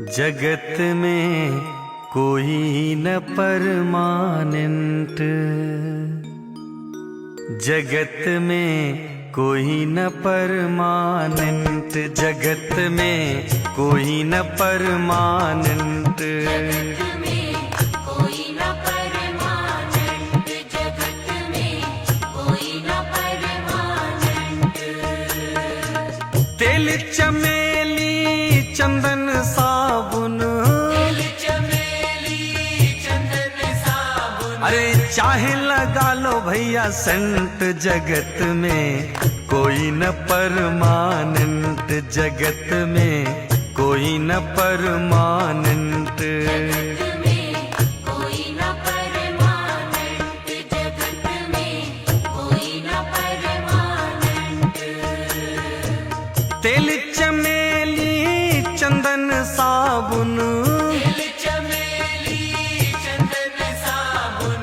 जगत में कोई न परमानेंट, जगत में कोई न परमानेंट, जगत में कोई न परमानेंट। तेल चमेली चंदन साबुन, अरे चाहे लगा लो भैया सेंट, जगत में कोई न परमानेंट, जगत में कोई न परमानेंट। तेल चमेली चंदन साबुन,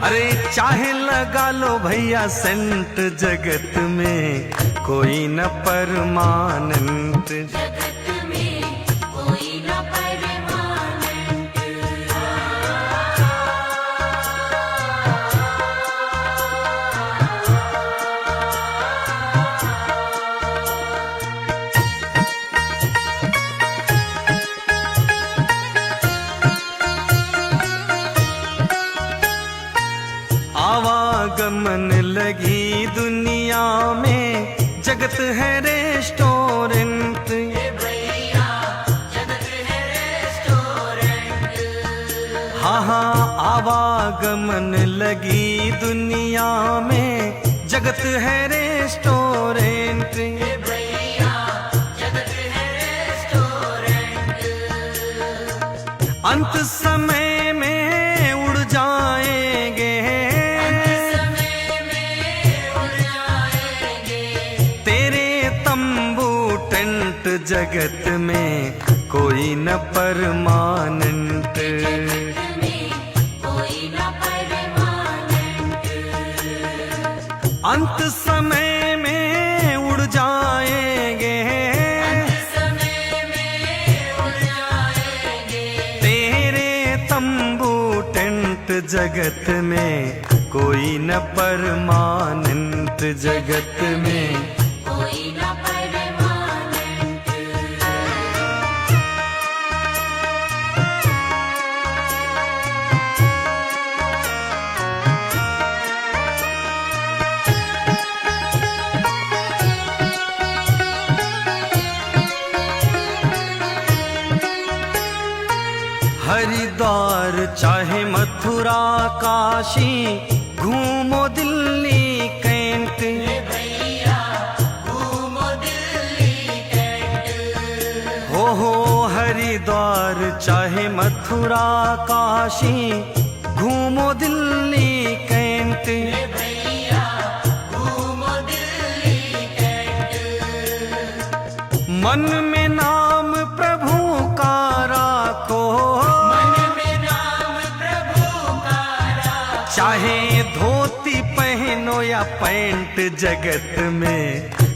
अरे चाहे लगा लो भैया सेंट, जगत में कोई न परमानेंट। आवागमन लगी दुनिया में, जगत है रेस्टोरेंट, हाँ हाँ आवागमन लगी दुनिया में, जगत है रेस्टोरेंट। अंत समय में उड़ जाएंगे, जगत में कोई न परमानेंट। अंत समय में उड़ जाएंगे, तेरे तंबू टेंट, जगत में कोई न परमानेंट, जगत में कोई न परमानेंट। हरिद्वार चाहे मथुरा काशी, घूमो दिल्ली कैंट, हो हरिद्वार चाहे मथुरा काशी, घूमो दिल्ली कैंट। मन में नाम प्रभु का राखो, चाहे धोती पहनो या पैंट, जगत में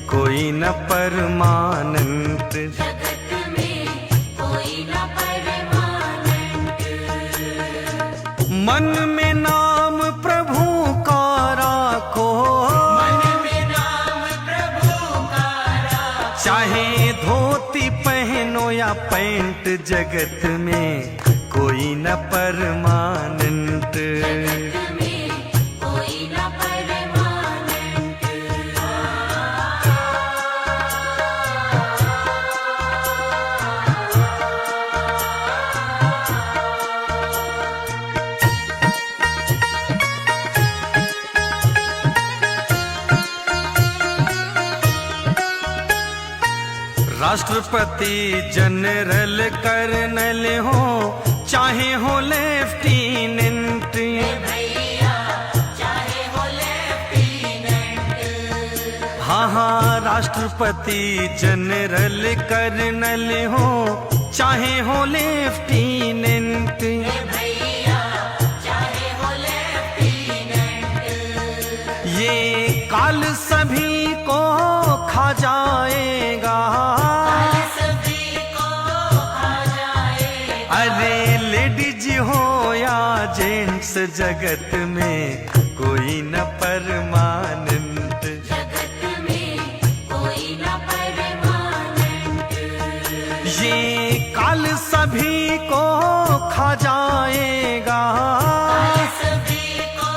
कोई न परमानेंट। मन में नाम प्रभु का राखो, चाहे धोती पहनो या पैंट, जगत में कोई न परमानेंट। राष्ट्रपति जनरल कर्नल हो, चाहे हो लेफ्टिनेंट, हाँ हाँ राष्ट्रपति जनरल कर्नल हो, चाहे हो लेफ्टिनेंट। ये काल सभी को खा जाएगा, अरे लेडीज हो या जेंट्स जगत में कोई न परमानेंट, जगत में कोई न परमानेंट। ये काल सभी को खा जाएगा, सभी को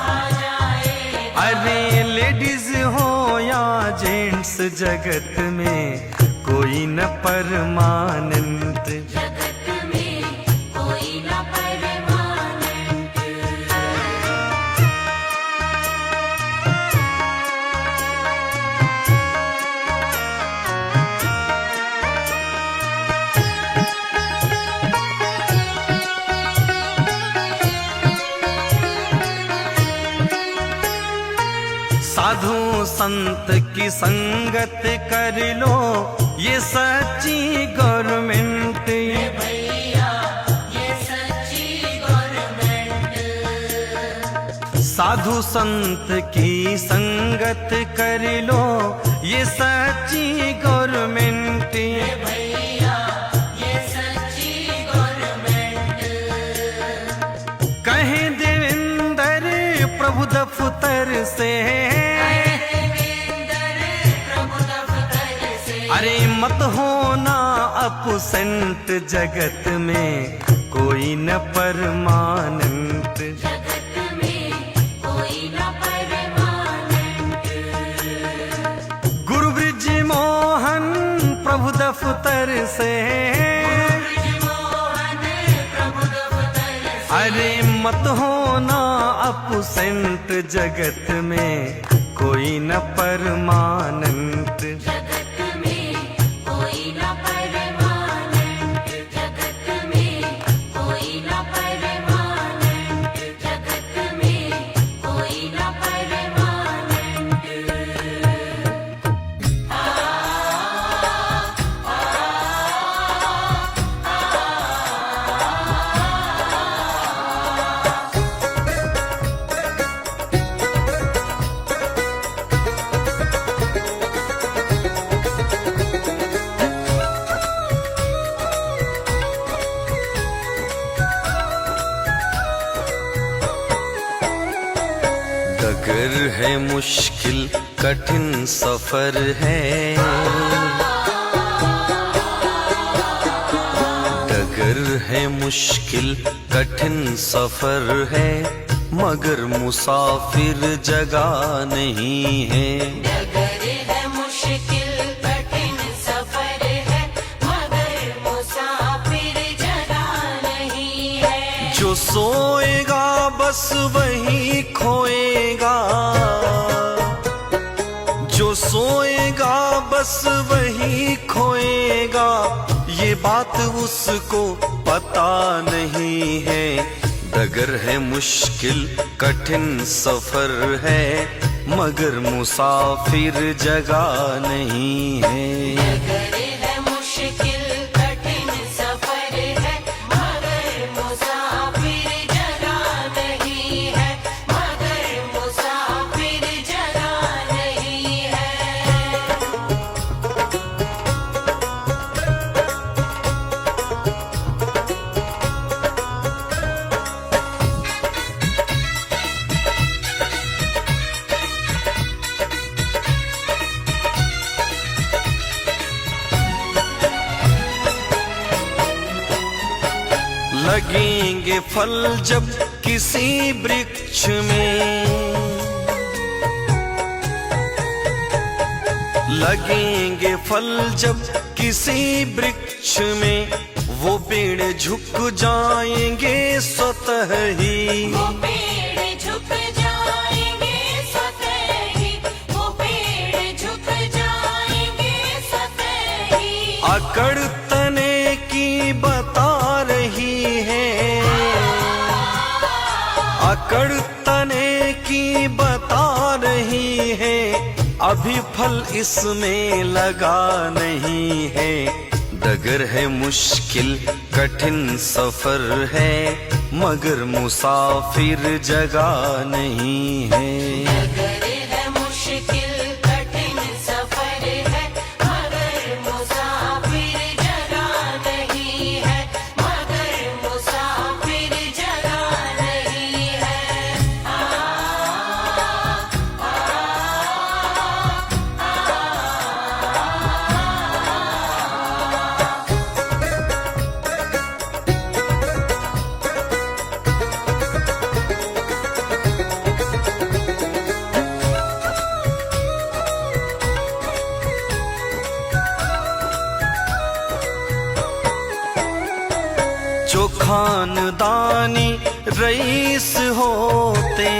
खा जाएगा। अरे लेडीज हो या जेंट्स जगत में कोई न परमानेंट, जगत में कोई न परमानेंट। साधु संत की संगत कर लो, ये सच्ची गवर्नमेंट, भैया ये सच्ची गवर्नमेंट। साधु संत की संगत कर लो, ये सच्ची गवर्नमेंट, भैया ये सच्ची गवर्नमेंट। कहें देवेंद्र प्रभु दफ्तर से, अरे मत होना अपसेंट, जगत में कोई न परमानेंट, जगत में कोई न परमानेंट। गुरु ब्रिज मोहन प्रभु दफ्तर से, मोहन प्रभु दफ्तर से। अरे मत होना अपसेंट, जगत में कोई न परमानेंट, जगत में कोई न परमानेंट। जगत में कोई न परमानेंट। जगत में कोई न परमानेंट। डगर है मुश्किल कठिन सफर है, डगर है मुश्किल कठिन सफर है, मगर मुसाफिर जगह नहीं है, डगर है मुश्किल कठिन सफर है, मगर मुसाफिर जगह नहीं है। जो सोएगा बस वही खोएगा, जो सोएगा बस वही खोएगा, ये बात उसको पता नहीं है, डगर है मुश्किल कठिन सफर है, मगर मुसाफिर जगह नहीं है। डगर है मुश्किल कठिन सफर है, मगर मुसाफिर जगह नहीं है। मगर मुसाफिर जगह नहीं है। लगेंगे फल जब किसी वृक्ष में, लगेंगे फल जब किसी वृक्ष में, वो पेड़ झुक जाएंगे स्वतः ही, वो पेड़ झुक जाएंगे स्वतः ही। वो पेड़ झुक जाएंगे स्वतः ही। अकड़ तने की बता रही है, अकड़ तने की बता रही है, अभी फल इसमें लगा नहीं है, डगर है मुश्किल कठिन सफर है, मगर मुसाफिर जगह नहीं है। डगर है मुश्किल कठिन सफर है, मगर मुसाफिर जगह नहीं है। मगर जो खानदानी रईस होते,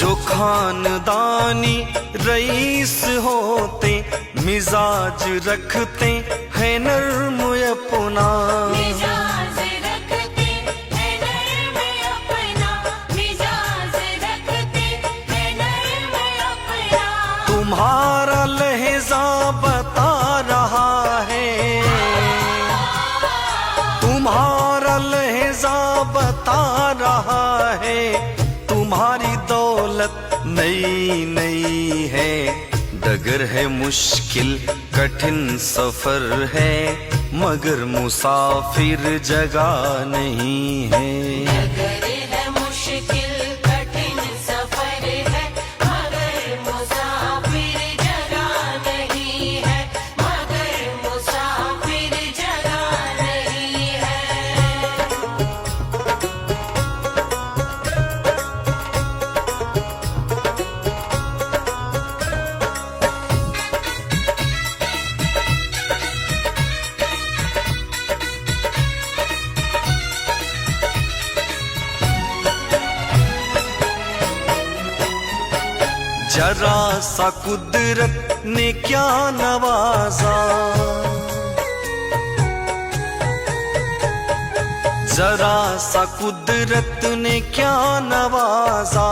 जो खानदानी रईस होते, मिजाज रखते हैं नर्म अपना, मिजाज रखते हैं नर्म अपना, मिजाज रखते हैं नर्म अपना। तुम्हारा लहजा बता रहा है, तुम्हारा लहजा बता रहा है, तुम्हारी दौलत नई नई है। डगर है मुश्किल कठिन सफर है, मगर मुसाफिर जगह नहीं है। डगर है मुश्किल कठिन सफर है, मगर मुसाफिर जगह नहीं है, मगर मुसाफिर जगह नहीं है। जरा सा कुदरत ने क्या नवाजा, जरा सा कुदरत ने क्या नवाजा,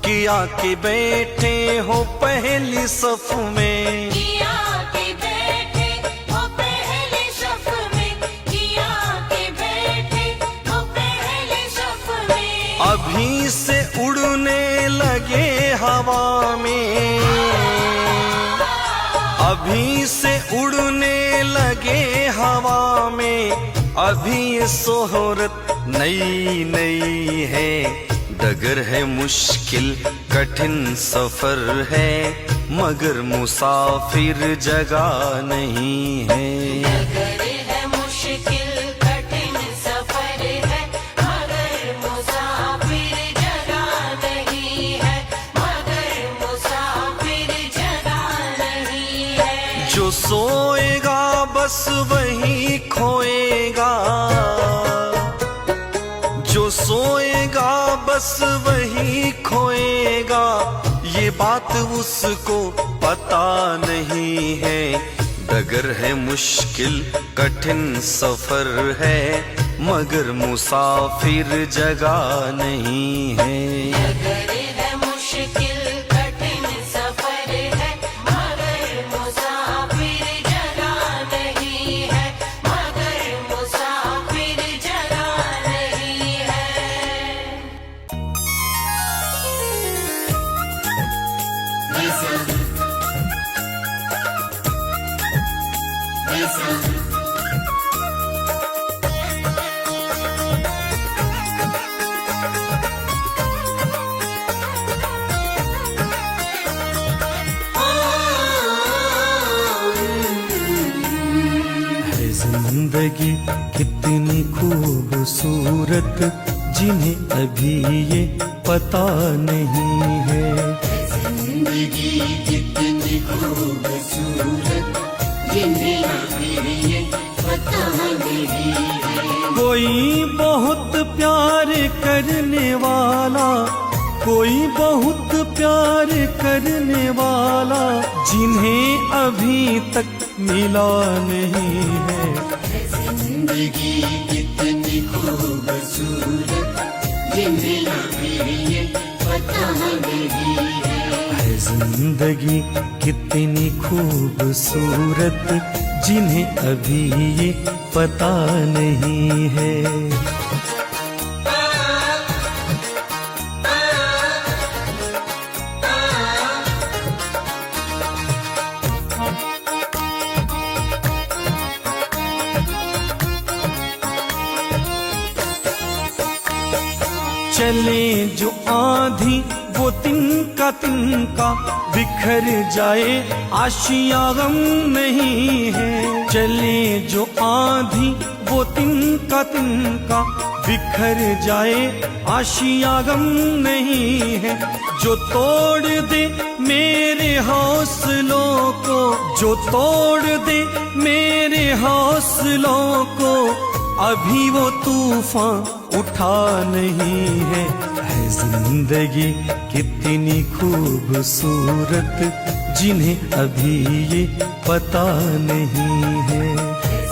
किया के बैठे हो पहली सफ में, किया के बैठे हो पहले सफ में, किया के बैठे हो पहले सफ में। अभी से उड़ने लगे हवा में, अभी से उड़ने लगे हवा में, अभी ये सोहरत नई नई है। डगर है मुश्किल कठिन सफर है, मगर मुसाफिर जगह नहीं है। डगर है मुश्किल कठिन सफर है, मगर मुसाफिर जगह नहीं है, मगर मुसाफिर जगह नहीं है। जो सोएगा बस वही खोएगा, जो सोएगा बस वही खोएगा, ये बात उसको पता नहीं है। डगर है मुश्किल कठिन सफर है, मगर मुसाफिर जगह नहीं है। डगर है मुश्किल कठिन सफर है, मगर मुसाफिर जगह नहीं है, मगर मुसाफिर जगह नहीं है। है जिंदगी कितनी खूबसूरत, जिन्हें अभी ये पता नहीं है। जिंदगी कितनी खूबसूरत, जिन्हें अभी ये पता नहीं है। कोई बहुत प्यार करने वाला, कोई बहुत प्यार करने वाला, जिन्हें अभी तक मिला नहीं है। जिंदगी कितनी खूबसूरत, जिन्हें अभी ये पता नहीं है। है जिंदगी कितनी खूबसूरत, जिन्हें अभी ये पता नहीं है। चले जो आंधी वो तिनका तिनका, बिखर जाए आशिया गम नहीं है। चले जो आंधी वो तिनका तिनका, बिखर जाए आशिया गम नहीं है। जो तोड़ दे मेरे हौसलों को, जो तोड़ दे मेरे हौसलों को, अभी वो तूफान उठा नहीं है। जिंदगी कितनी खूबसूरत, जिन्हें अभी ये पता नहीं है।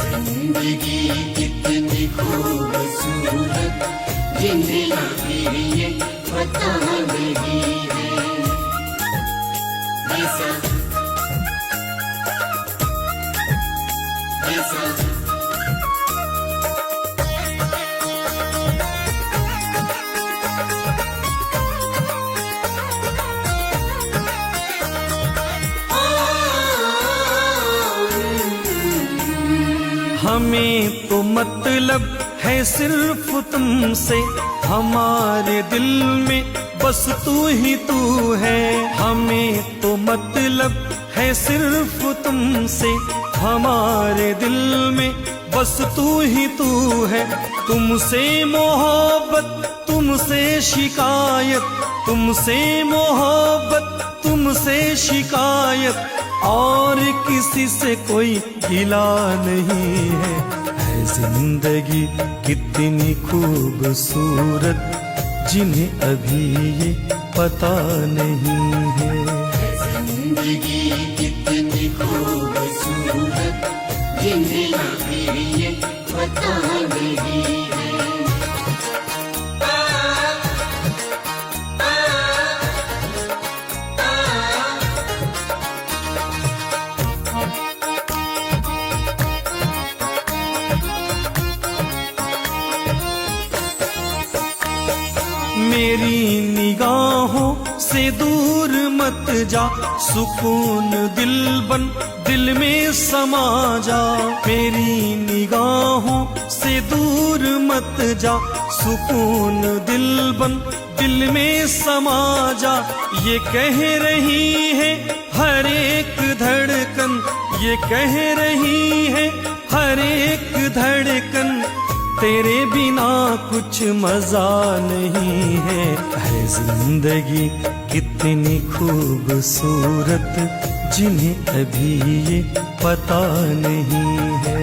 जिंदगी कितनी खूबसूरत, जिन्हें अभी ये पता नहीं है। ऐसा ऐसा हमें तो मतलब है सिर्फ तुमसे, हमारे दिल में बस तू ही तू है। हमें तो मतलब है सिर्फ तुमसे, हमारे दिल में बस तू ही तू है। तुमसे मोहब्बत, तुमसे शिकायत, तुमसे मोहब्बत, तुमसे शिकायत, और किसी से कोई गिला नहीं है। जिंदगी कितनी खूबसूरत, जिन्हें अभी ये पता नहीं है। जिंदगी कितनी खूबसूरत, जिन्हें अभी ये पता नहीं है। मेरी निगाहों से दूर मत जा, सुकून दिल बन दिल में समा जा। मेरी निगाहों से दूर मत जा, सुकून दिल बन दिल में समा जा। ये कह रही है हर एक धड़कन, ये कह रही है हर एक धड़कन, तेरे बिना कुछ मजा नहीं है। जिंदगी कितनी खूबसूरत, जिन्हें अभी ये पता नहीं है।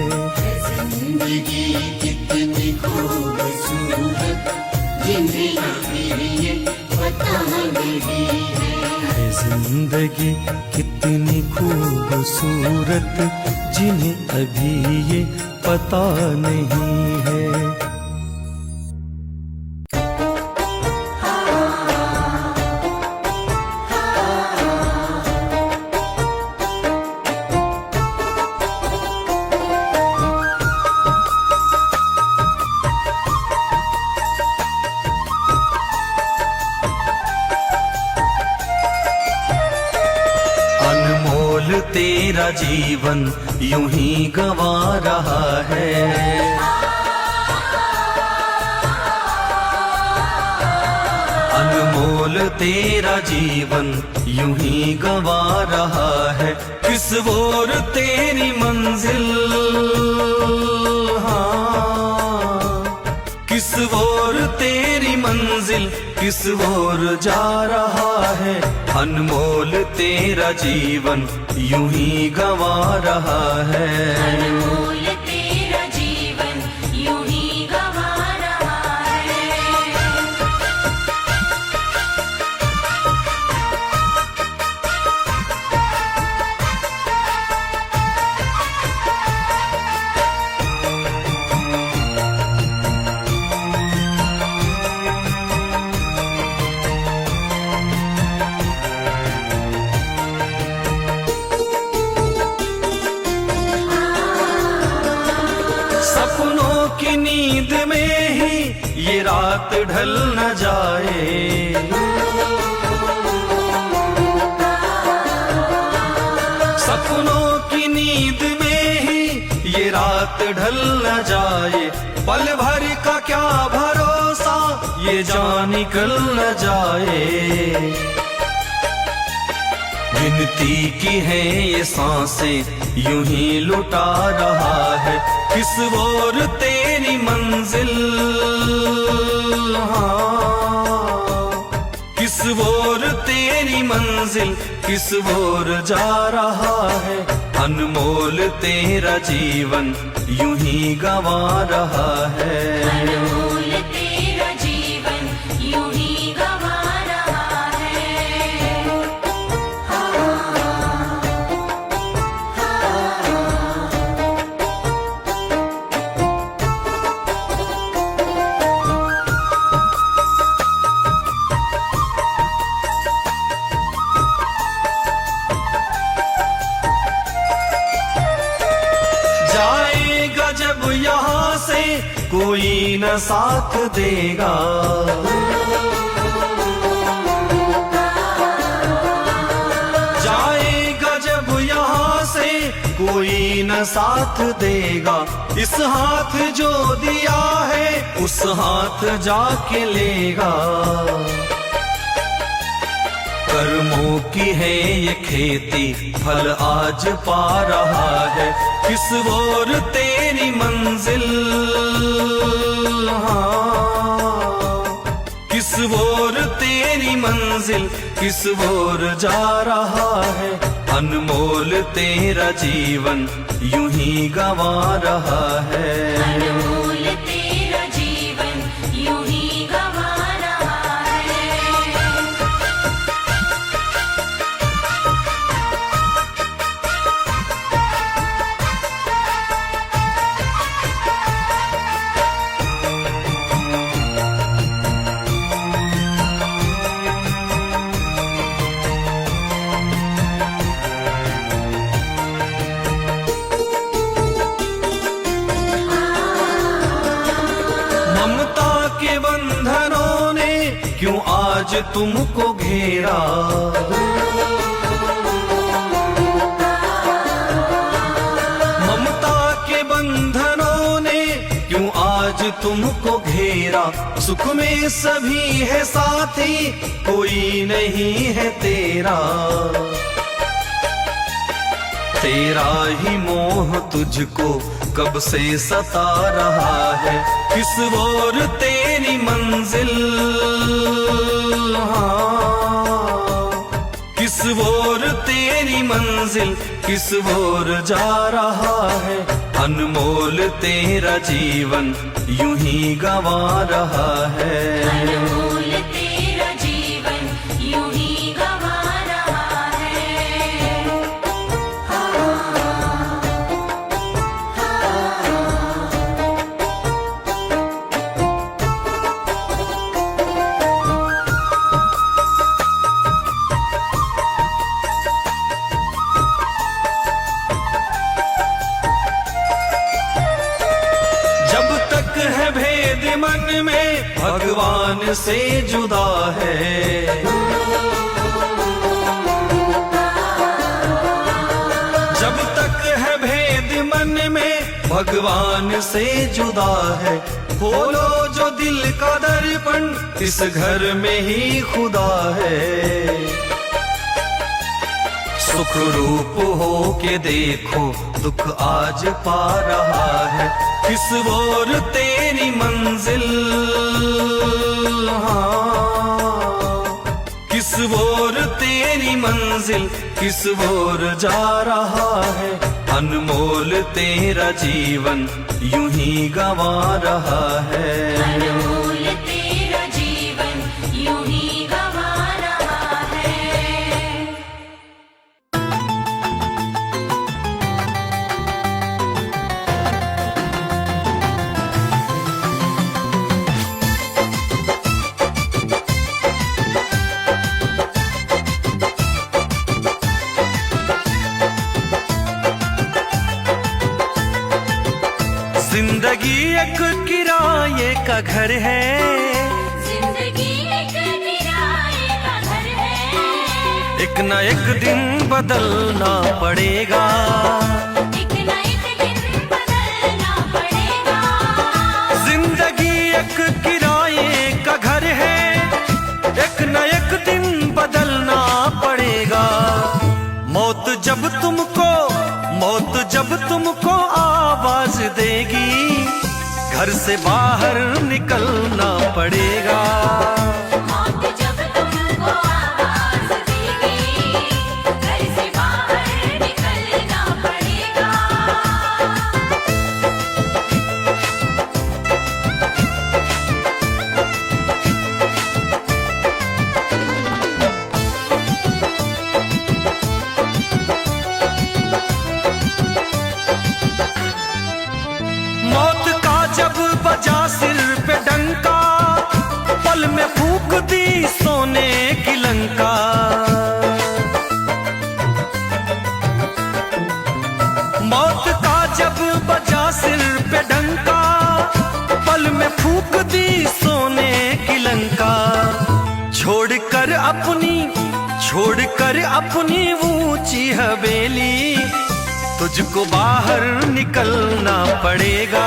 जिंदगी कितनी खूबसूरत, जिन्हें अभी ये पता नहीं है। जिंदगी कितनी खूबसूरत, जिन्हें अभी ये पता नहीं है। अनमोल तेरा जीवन यूं ही गवा रहा है। अनमोल तेरा जीवन यूं ही गवा रहा है। किस ओर तेरी मंजिल, हाँ, किस ओर तेरी मंजिल, किस ओर जा रहा है। अनमोल तेरा जीवन यूं ही गवा रहा है। अनमोल तेरा जीवन यूं ही गवा रहा है। सपनों की नींद में ही ये रात ढल न जाए। सपनों की नींद में ही ये रात ढल न जाए। पल भर का क्या भरोसा, ये जान निकल न जाए। गिनती की है ये सांसें यूं ही लुटा रहा है। किस ओर तेरी मंजिल, हाँ, किस ओर तेरी मंजिल किस ओर जा रहा है, अनमोल तेरा जीवन यूं ही गंवा रहा है। अनमोल तेरा जीवन यूं ही गंवा रहा है। जाएगा जब यहाँ से कोई न साथ देगा, जाएगा जब यहाँ से कोई न साथ देगा। इस हाथ जो दिया है उस हाथ जाके लेगा। कर्मों की है ये खेती फल आज पा रहा है, किस ओर तेरी मंजिल, हाँ, किस ओर तेरी मंजिल किस ओर जा रहा है, अनमोल तेरा जीवन यूं ही गंवा रहा है। अनमोल तेरा जीवन यूं ही गंवा रहा है। ममता के बंधनों ने क्यों आज तुमको घेरा, ममता के बंधनों ने क्यों आज तुमको घेरा। सुख में सभी है साथी कोई नहीं है तेरा, तेरा ही मोह तुझको कब से सता रहा है, किस ओर तेरी मंजिल, हाँ, किस ओर तेरी मंजिल किस ओर जा रहा है, अनमोल तेरा जीवन यूं ही गंवा रहा है। अनमोल तेरा जीवन यूं ही गंवा रहा है। जब तक है भेद मन में भगवान से जुदा है, जब तक है भेद मन में भगवान से जुदा है। खोलो जो दिल का दर्पण इस घर में ही खुदा है, सुख रूप हो के देखो दुख आज पा रहा है, किस ओर तेरी मंजिल, हाँ, किस ओर तेरी मंजिल किस ओर जा रहा है, अनमोल तेरा जीवन यूं ही गंवा रहा है। अनमोल तेरा जीवन यूं ही गंवा रहा है। जिंदगी एक किराए का घर है, जिंदगी एक किराए का घर है। एक न एक दिन बदलना पड़ेगा, एक न एक दिन बदलना पड़ेगा। जिंदगी एक किराए का घर है, एक न एक दिन बदलना पड़ेगा। मौत जब तुमको आवाज देगी, घर से बाहर निकलना पड़ेगा। मौत जब तुमको आवाज देगी, जब बजा सिर पे डंका, पल में फूक दी सोने की लंका। छोड़कर अपनी ऊंची हवेली, तुझको बाहर निकलना पड़ेगा।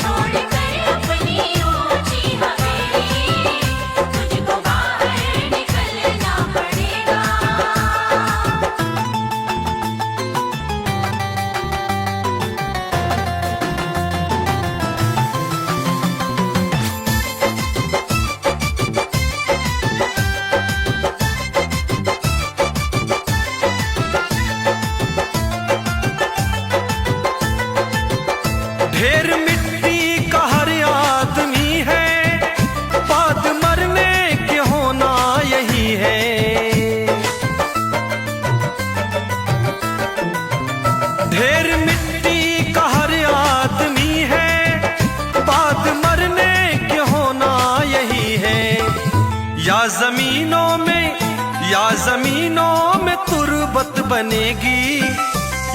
छोड़कर अपनी ऊंची हवेली, तुझको बाहर निकलना पड़ेगा। ढेर मिट्टी का हर आदमी है, बाद मरने के होना यही है। ढेर मिट्टी का हर आदमी है, बाद मरने के होना यही है। या जमीनों में तुरबत बनेगी,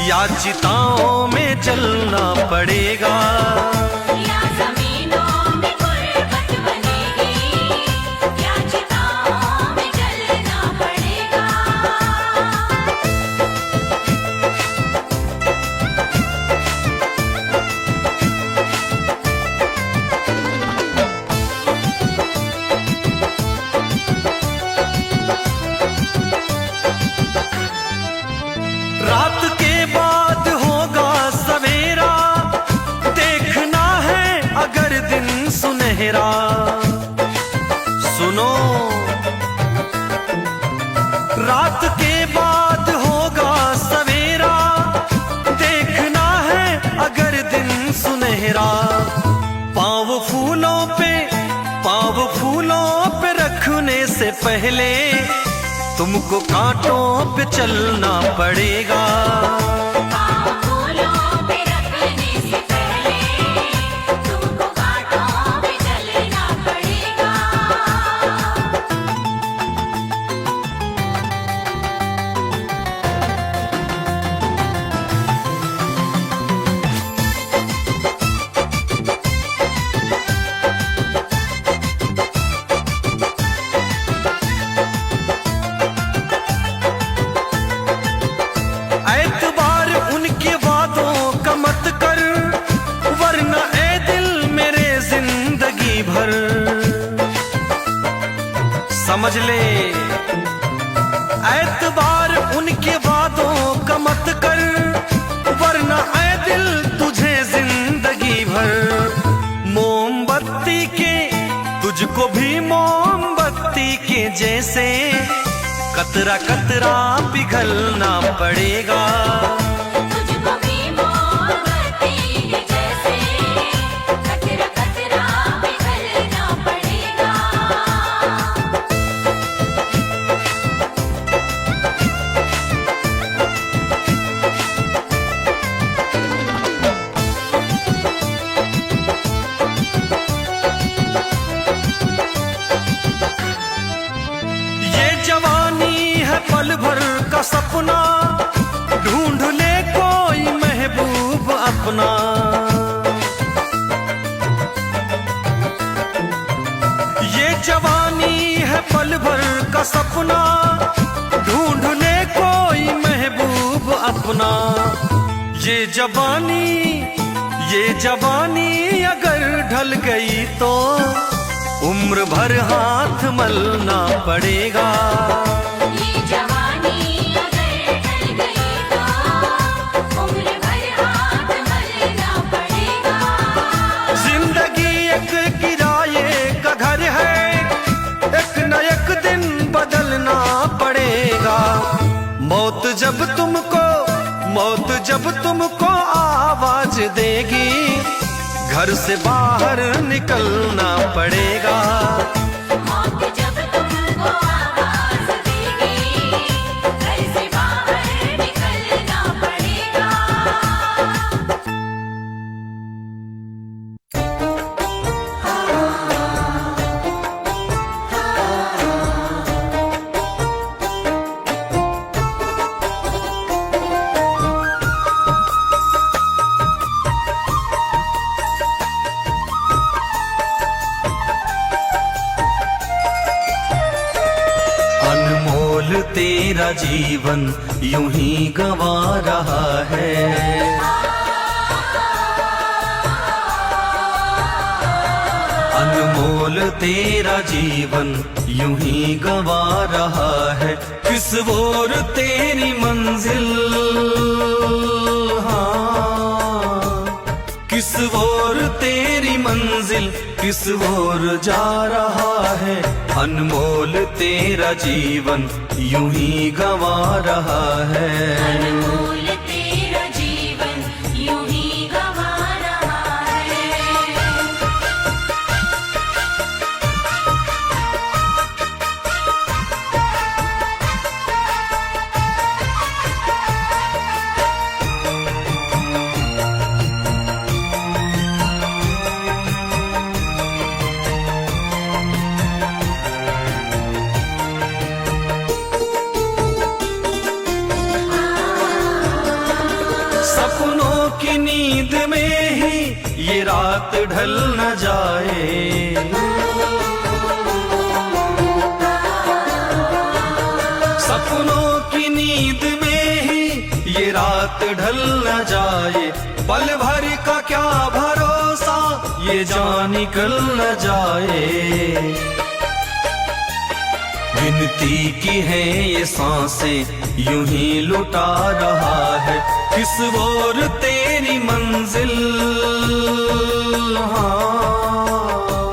या चिताओं में जलना पड़ेगा। या जमीनों में गुर्बत बनेगी, या चिताओं में जलना पड़ेगा। रात के बाद होगा सवेरा, देखना है अगर दिन सुनहरा। सुनो, रात के बाद होगा सवेरा, देखना है अगर दिन सुनहरा। पाँव फूलों पे रखने से पहले, तुमको कांटों पे चलना पड़ेगा। पाँव फूलों पे रखने से पहले, तुमको कांटों पे चलना पड़ेगा। एतबार उनके वादों का मत कर, वरना ए दिल मेरे जिंदगी भर। समझ ले, एतबार उनके वादों का मत कर, वरना ए दिल तुझे जिंदगी भर। तुझको भी मोमबत्ती के जैसे कतरा कतरा पिघलना पड़ेगा। तुझको भी मोमबत्ती के जैसे कतरा कतरा पिघलना पड़ेगा। ये जवानी है पल भर का सपना, ढूंढ ले कोई महबूब अपना। ये जवानी है पल भर का सपना, ढूंढ ले कोई महबूब अपना। ये जवानी अगर ढल गई तो उम्र भर हाथ मलना पड़ेगा। ये जवानी अगर ढल गई तो उम्र भर हाथ मलना पड़ेगा। जिंदगी एक किराए का घर है, एक न एक दिन बदलना पड़ेगा। मौत जब तुमको आवाज देगी, घर से बाहर निकलना पड़ेगा। मौत जब तुमको आवाज देगी, घर से बाहर निकलना पड़ेगा। तेरा जीवन यूं ही गंवा रहा है। अनमोल तेरा जीवन यूं ही गंवा रहा है। किस ओर तेरी मंजिल, हाँ, किस ओर तेरी मंजिल, किस ओर जा रहा है। अनमोल तेरा जीवन यूं ही गंवा रहा है। अनमोल तेरा जीवन यूं ही गंवा रहा है। सपनों की नींद में ही ये रात ढल न जाए। सपनों की नींद में ही ये रात ढल न जाए। पल भर का क्या भरोसा, ये जान निकल न जाए। गिनती की है ये सांसें यूं ही लुटा रहा है। किस ओर तेरी मंजिल, हाँ,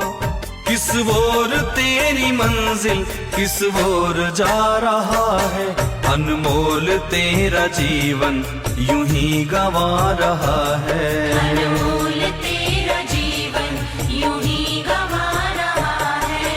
किस ओर तेरी मंजिल, किस ओर जा रहा है। अनमोल तेरा जीवन यूं ही गंवा रहा है। अनमोल तेरा जीवन यूं ही गंवा रहा है।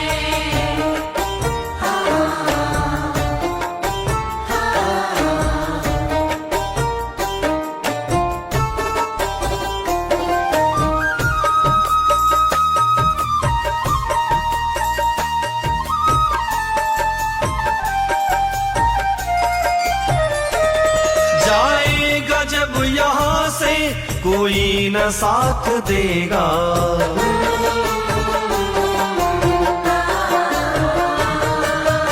जाएगा जब यहाँ से कोई न साथ देगा।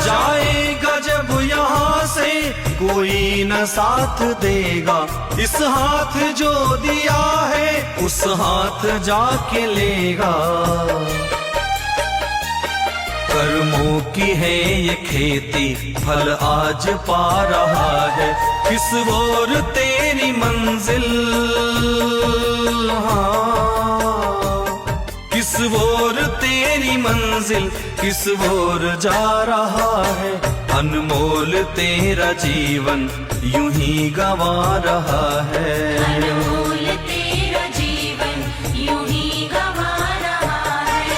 जाएगा जब यहाँ से कोई न साथ देगा। इस हाथ जो दिया है उस हाथ जाके लेगा। कर्मों की है ये खेती, फल आज पा रहा है। किस ओर तेरी मंजिल, हाँ, किस ओर तेरी मंजिल, किस ओर जा रहा है। अनमोल तेरा जीवन यूं ही गंवा रहा है। अनमोल तेरा जीवन यूं ही गंवा रहा है।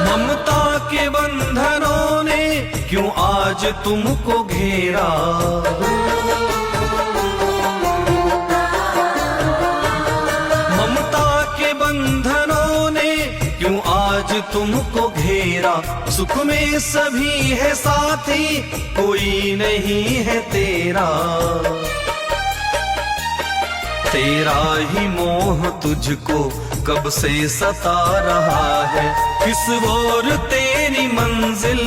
ममता के बंधनों ने क्यों आज तुमको घेरा। ममता के बंधनों ने क्यों आज तुमको घेरा। सुख में सभी है साथी, कोई नहीं है तेरा। तेरा ही मोह तुझको कब से सता रहा है। किस ओर तेरी मंजिल,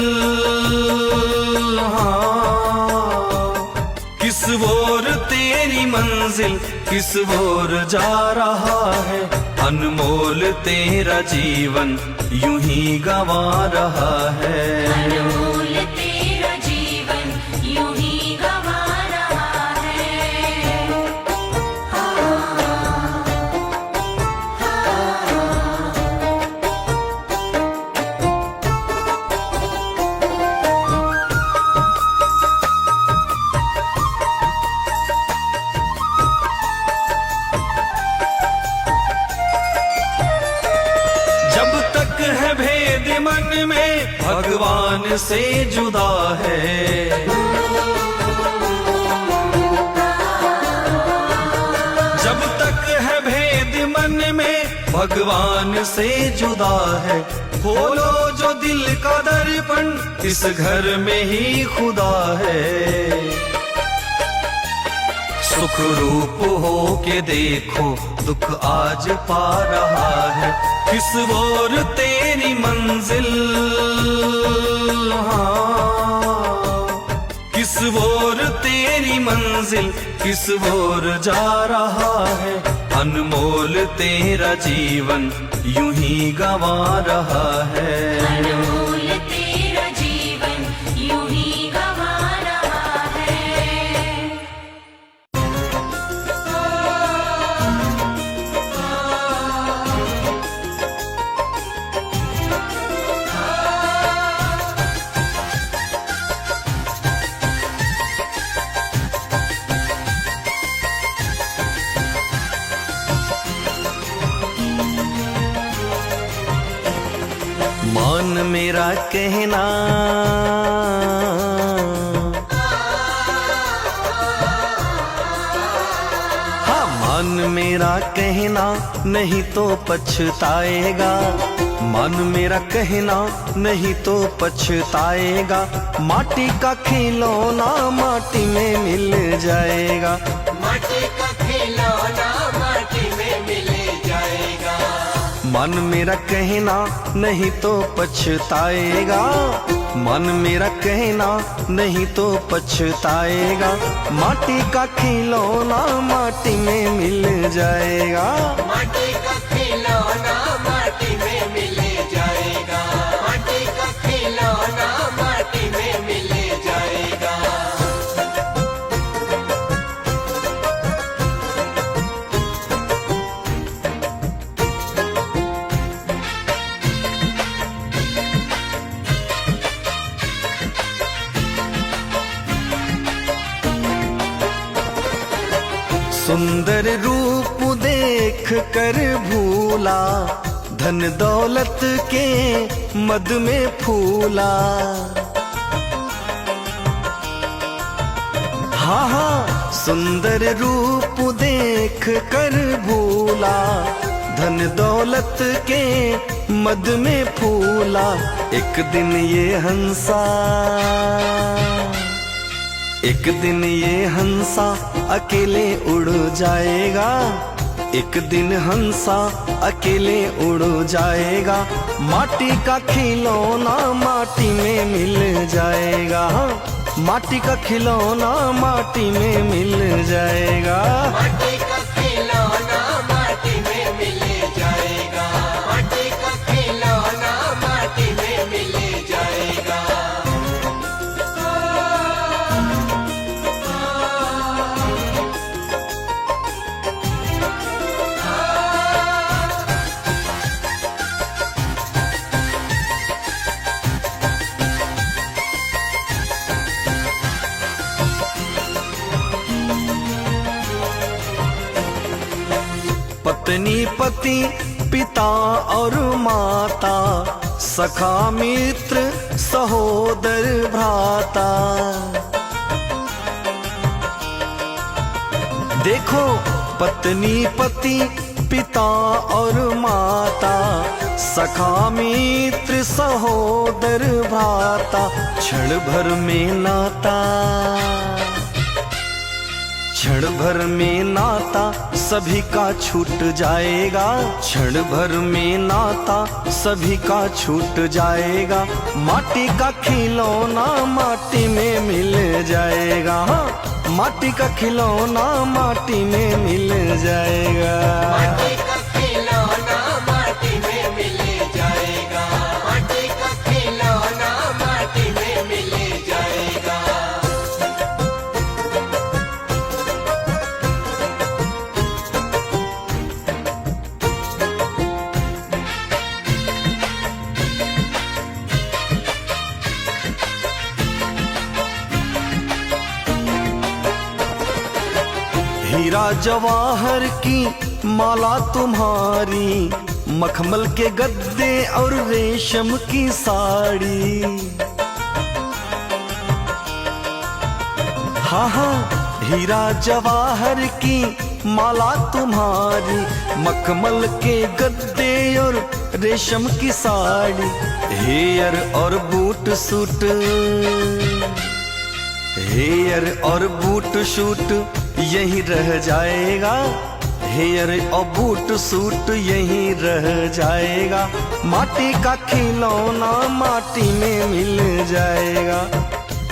हाँ, किस ओर तेरी मंजिल, किस ओर जा रहा है। अनमोल तेरा जीवन यूं ही गंवा रहा है। अनमोल तेरा जीवन यूं ही गंवा रहा है। जब तक है भेद मन में भगवान से जुदा है। जब भगवान से जुदा है। खोलो जो दिल का दर्पण, इस घर में ही खुदा है। सुख रूप हो के देखो, दुख आज पा रहा है। किस ओर तेरी मंजिल, हाँ, किस ओर तेरी मंजिल, किस ओर जा रहा है। अनमोल तेरा जीवन यूं ही गंवा रहा है। अनमोल तेरा जीवन यूं ही गंवा रहा है। मान मेरा कहना, हाँ मान मेरा कहना, नहीं तो पछताएगा। मान मेरा कहना, नहीं तो पछताएगा। माटी का खिलौना माटी में मिल जाएगा। माटी का खिलौना माटी में मिल जाएगा। मन मेरा कहना, नहीं तो पछताएगा। मन मेरा कहना, नहीं तो पछताएगा। माटी का खिलौना माटी में मिल जाएगा। माटी का खिलौना माटी में मिल जाएगा। माटी का खिलौना माटी में मिल जाएगा। सुंदर रूप देख कर भूला, धन दौलत के मद में फूला। हाँ हाँ, सुंदर रूप देख कर भूला, धन दौलत के मद में फूला। एक दिन ये हंसा, एक दिन ये हंसा अकेले उड़ जाएगा। एक दिन हंसा अकेले उड़ जाएगा। माटी का खिलौना माटी में मिल जाएगा। माटी का खिलौना माटी में मिल जाएगा। माटी का खिलौना माटी में मिल जाएगा। माटी का खिलौना माटी में मिल जाएगा। पत्नी पति पिता और माता, सखा मित्र सहोदर भ्राता। देखो पत्नी पति पिता और माता, सखा मित्र सहोदर भ्राता। क्षण भर में नाता, क्षण भर में नाता सभी का छूट जाएगा। क्षण भर में नाता सभी का छूट जाएगा। माटी का खिलौना माटी में मिल जाएगा। माटी का खिलौना माटी में मिल जाएगा। माटी का खिलौना माटी में मिल जाएगा। माटी का खिलौना माटी में मिल जाएगा। हीरा जवाहर की माला तुम्हारी, मखमल के गद्दे और रेशम की साड़ी। हाँ हाँ, हीरा जवाहर की माला तुम्हारी, मखमल के गद्दे और रेशम की साड़ी, हेयर और बूट सूट, हेयर और बूट शूट यहीं रह जाएगा, हेयर और बूट सूट यहीं रह जाएगा। माटी का खिलौना माटी में मिल जाएगा,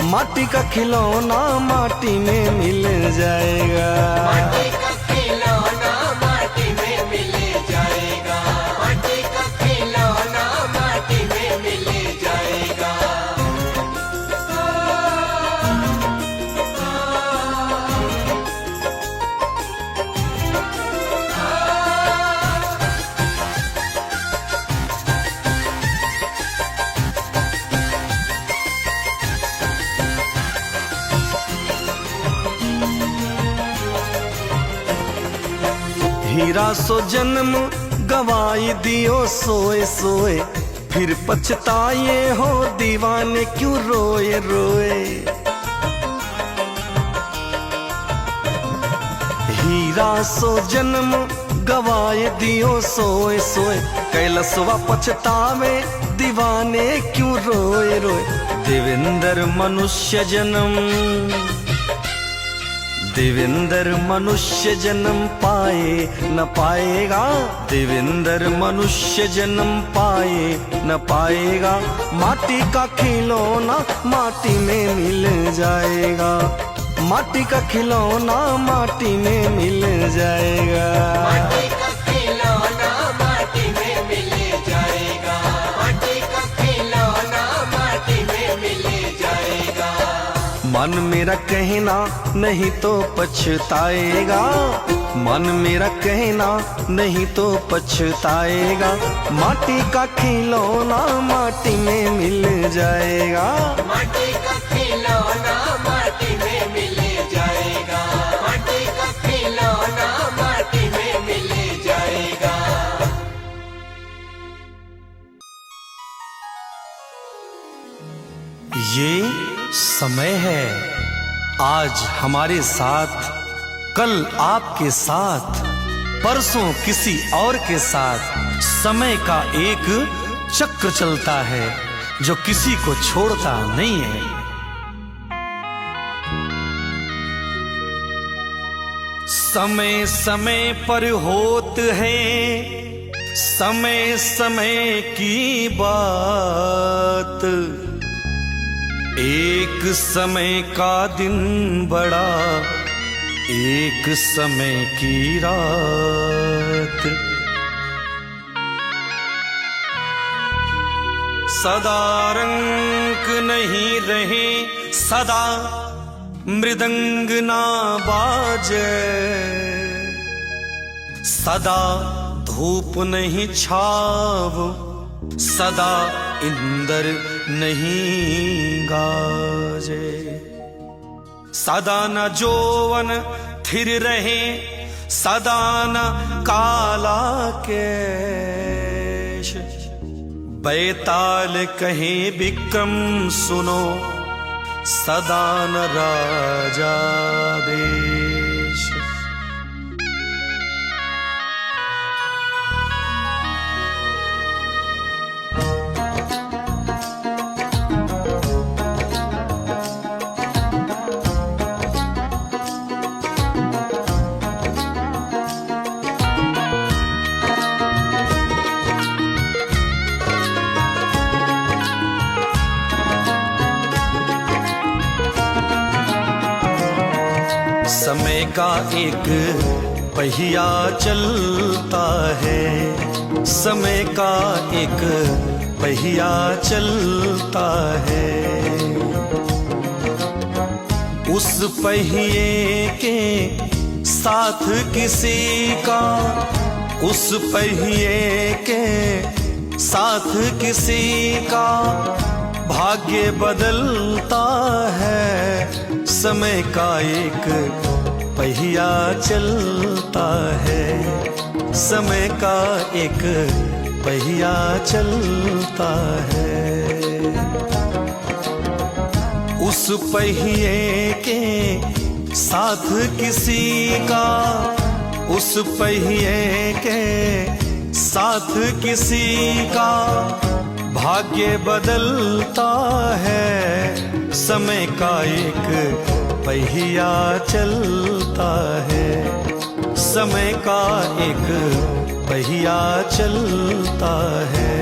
माटी का खिलौना माटी में मिल जाएगा। माटी का खिलौना माटी में मिल जाएगा, माटी का खिलौना माटी में मिल जाएगा। हीरा सो जन्म गवाई दियो सोए सोए, फिर पछताए हो दीवाने क्यों रोए रोए। हीरा सो जन्म गवाए दियो सोए सोए, कैलसवा पछतावे दीवाने क्यों रोए रोए। देवेंद्र मनुष्य जन्म, देवेंद्र मनुष्य जन्म पाए न पाएगा, देवेंद्र मनुष्य जन्म पाए न पाएगा। माटी का खिलौना माटी में मिल जाएगा, माटी का खिलौना माटी में मिल जाएगा। माटी का खिलौना माटी में मिल जाएगा, माटी का खिलौना माटी में मिल जाएगा। मन मेरा कहना नहीं तो पछताएगा, मन मेरा कहना नहीं तो पछताएगा। माटी का खिलौना माटी में मिल जाएगा, माटी का खिलौना माटी में मिल जाएगा, माटी का खिलौना माटी में मिल जाएगा। ये समय है आज हमारे साथ, कल आपके साथ, परसों किसी और के साथ। समय का एक चक्र चलता है जो किसी को छोड़ता नहीं है। समय समय पर होत है समय समय की बात, एक समय का दिन बड़ा एक समय की रात। सदा रंग नहीं रहे सदा मृदंग ना बाजे, सदा धूप नहीं छाव सदा इंदर नहीं गाजे। सदा न जोवन थिर रहे सदा न काला केश, बैताल कहे विक्रम सुनो सदा न राजा देश। समय का एक पहिया चलता है, समय का एक पहिया चलता है। उस पहिए के साथ किसी का, उस पहिए के साथ किसी का भाग्य बदलता है। समय का एक पहिया चलता है, समय का एक पहिया चलता है। उस पहिए के साथ किसी का उस पहिए के साथ किसी का भाग्य बदलता है, समय का एक पहिया चलता है, समय का एक पहिया चलता है।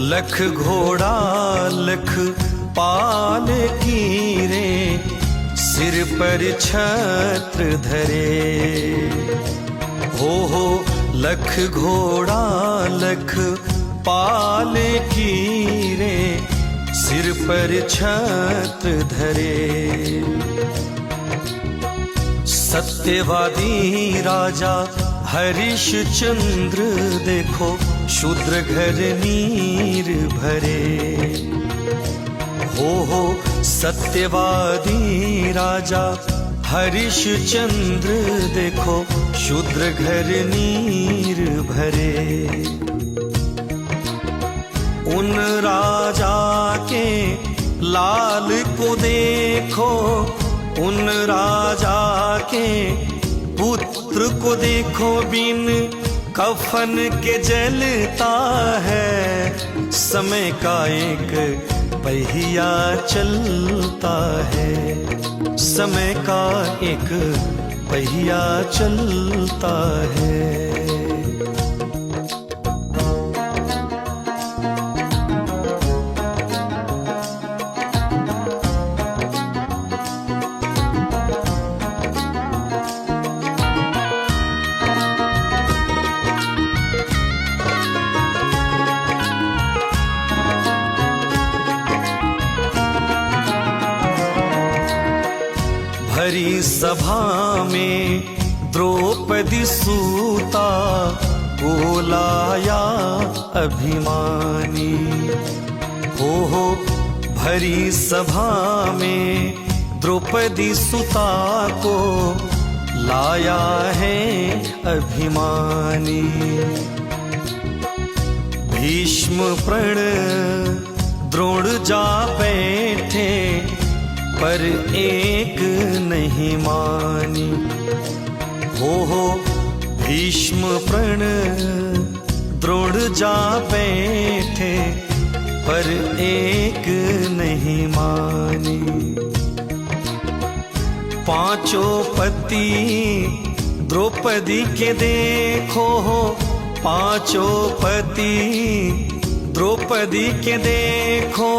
लख घोड़ा लख पाल की रे, सिर पर छत्र धरे। हो लख घोड़ा लख पाल की रे, सिर पर छत्र धरे। सत्यवादी राजा हरिश्चंद्र देखो, शूद्र घर नीर भरे। हो सत्यवादी राजा हरिश्चंद्र देखो, शूद्र घर नीर भरे। उन राजा के लाल को देखो, उन राजा के पुत्र को देखो, बिन कफन के जलता है, समय का एक पहिया चलता है, समय का एक पहिया चलता है। भरी सभा में द्रौपदी सूता, बोलाया अभिमानी। हो भरी सभा में द्रौपदी सुता को, लाया है अभिमानी। भीष्म प्रण द्रोण जा बैठे, पर एक नहीं मानी। हो भीष्म प्रण द्रोण जा बैठे, पर एक नहीं मानी। पांचों पति द्रौपदी के देखो, पांचों पति द्रौपदी के देखो,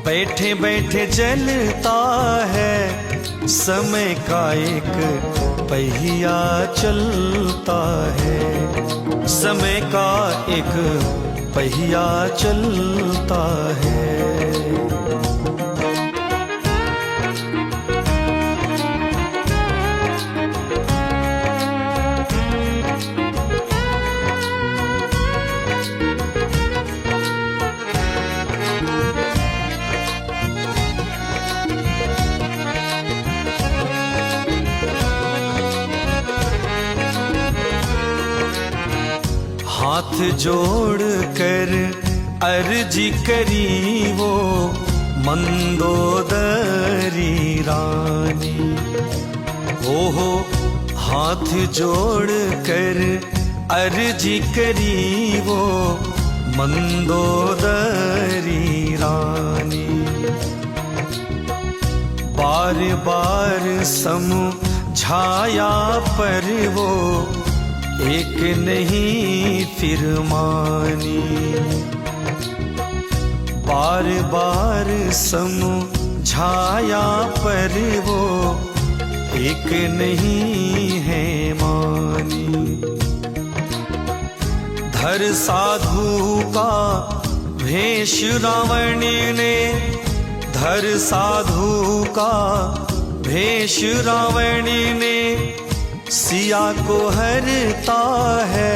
बैठे बैठे जलता है, समय का एक पहिया चलता है, समय का एक पहिया चलता है। हाथ जोड़ कर अर्जी करी वो मंदोदरी रानी। हो हाथ जोड़ कर अर्जी करी वो मंदोदरी रानी। बार बार समझाया पर वो एक नहीं फिर मानी। बार बार समझाया पर वो एक नहीं है मानी। धर साधु का भेष रावण ने, धर साधु का भेष रावण ने, सिया को हरता है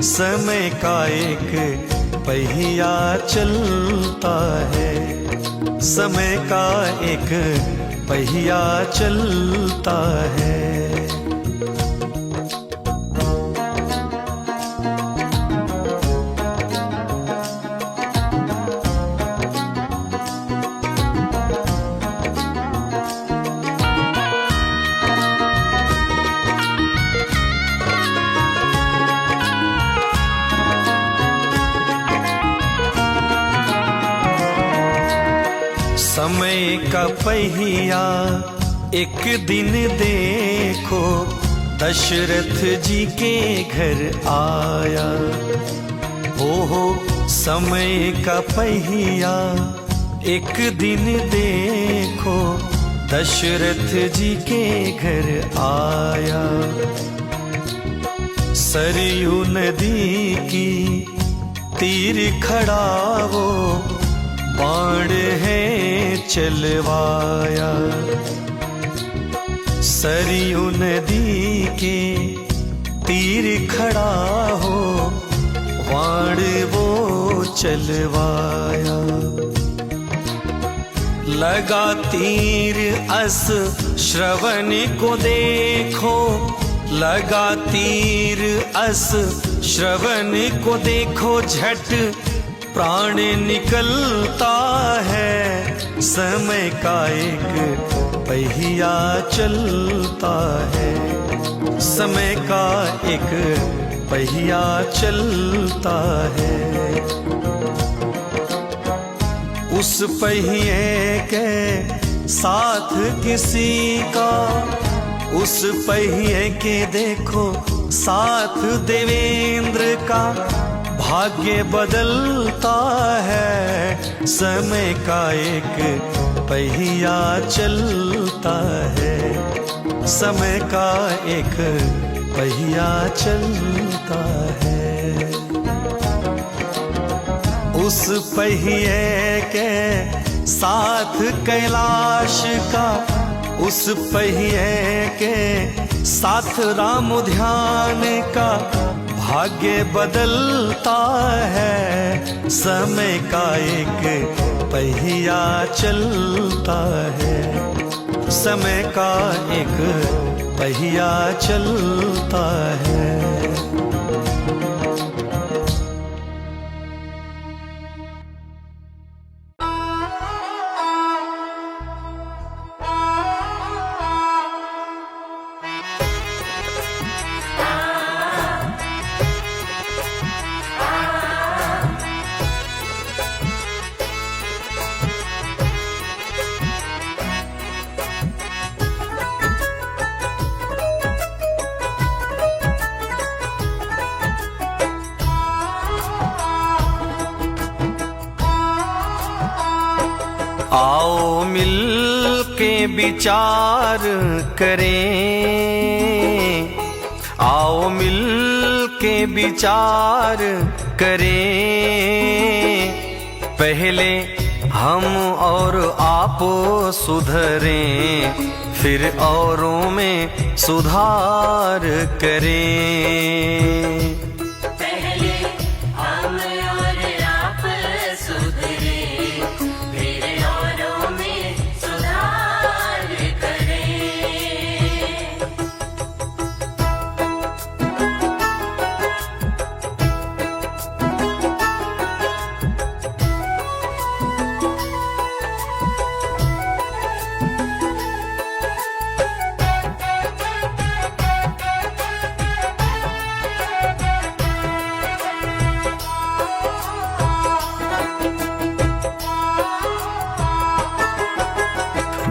समय का एक पहिया चलता है, समय का एक पहिया चलता है। समय का पहिया एक दिन देखो दशरथ जी के घर आया। हो समय का पहिया एक दिन देखो दशरथ जी के घर आया। सरयू नदी की तीर खड़ा वो बाण है चलवाया। सरयू नदी के तीर खड़ा हो बाण वो चलवाया। लगा तीर अस श्रवण को देखो, लगा तीर अस श्रवण को देखो, झट प्राण निकलता है। समय का एक पहिया चलता है, समय का एक पहिया चलता है। उस पहिए के साथ किसी का, उस पहिए के देखो साथ देवेंद्र का, भाग्य बदलता है। समय का एक पहिया चलता है, समय का एक पहिया चलता है। उस पहिए के साथ कैलाश का, उस पहिए के साथ राम ध्यान का, भाग्य बदलता है। समय का एक पहिया चलता है, समय का एक पहिया चलता है। आओ मिल के विचार करें, आओ मिल के विचार करें। पहले हम और आप सुधरें, फिर औरों में सुधार करें।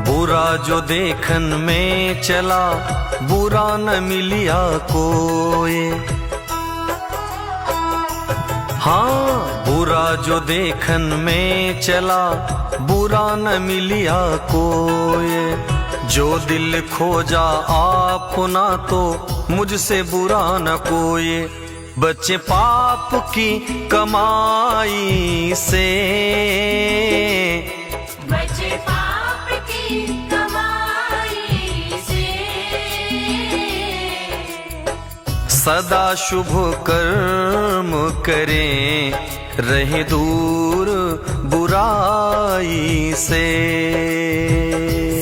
बुरा जो देखन में चला, बुरा न मिलिया कोई। हाँ, बुरा जो देखन में चला, बुरा न मिलिया कोई। जो दिल खोजा आपना तो मुझसे बुरा न कोई। बच्चे पाप की कमाई से, बच्चे पाप की कमाई से। सदा शुभ कर्म करें, रहे दूर बुराई से।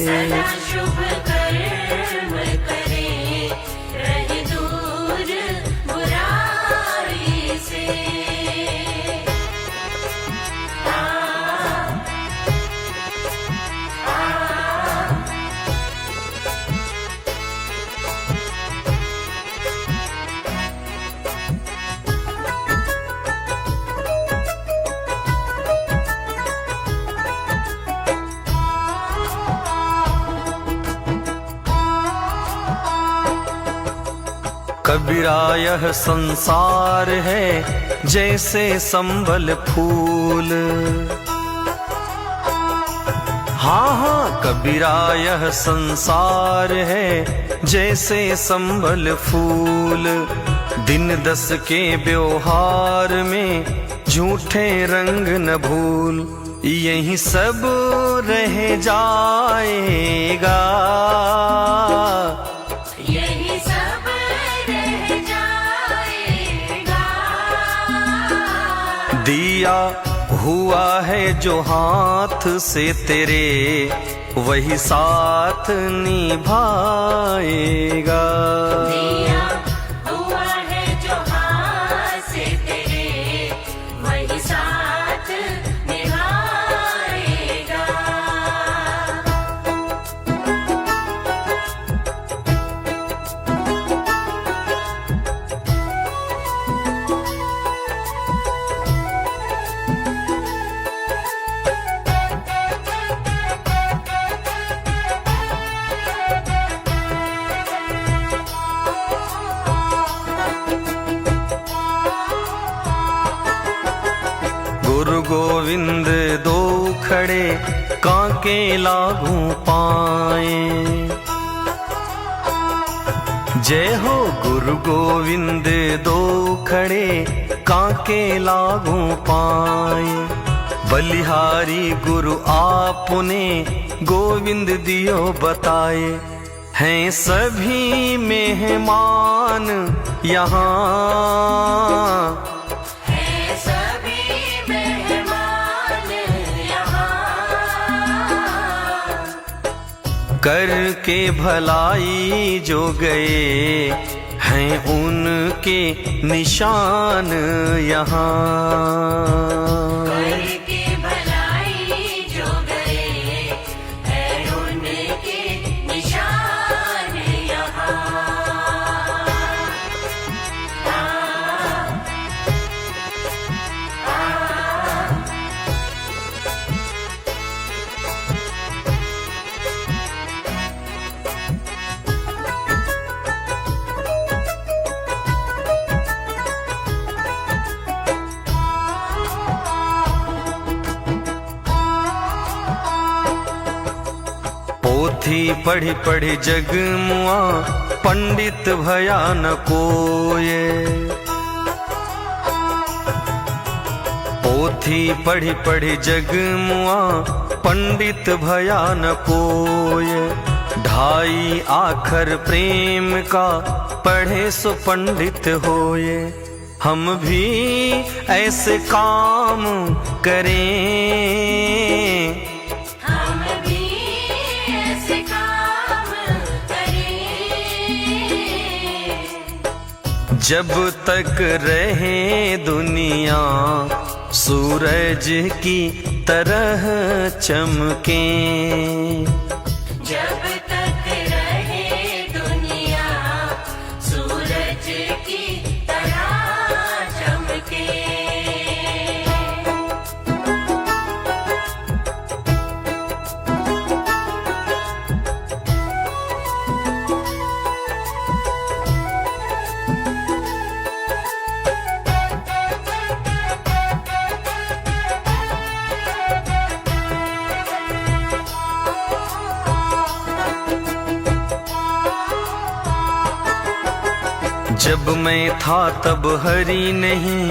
सदा शुभ कर्म करें, रहे दूर बुराई से। कबीरा यह संसार है जैसे संबल फूल। हाँ हाँ, कबीरा यह संसार है जैसे संबल फूल। दिन दस के व्यवहार में झूठे रंग न भूल, यही सब रह जाएगा। यही सब रह जाएगा। दिया हुआ है जो हाथ से तेरे, वही साथ निभाएगा। दिया हुआ है जो हाथ से तेरे, वही साथ निभाएगा। गुरु गोविंद दो खड़े कांके लागू पाए। जय हो गुरु गोविंद दो खड़े कांके लागू पाए। बलिहारी गुरु आपने गोविंद दियो बताए, हैं सभी मेहमान यहाँ। करके भलाई जो गए हैं उनके निशान यहाँ। करके भलाई जो गए हैं उनके निशान यहाँ। पोथी पढ़ी पढ़ी जग मुआ, पंडित भया न कोये। पोथी पढ़ी पढ़ी जग मुआ, पंडित भया न कोये। ढाई आखर प्रेम का पढ़े सो पंडित होए। हम भी ऐसे काम करें, हम भी ऐसे काम करें। जब तक रहे दुनिया सूरज की तरह चमके। जब तक रहे दुनिया सूरज की तरह चमके। जब मैं था तब हरि नहीं,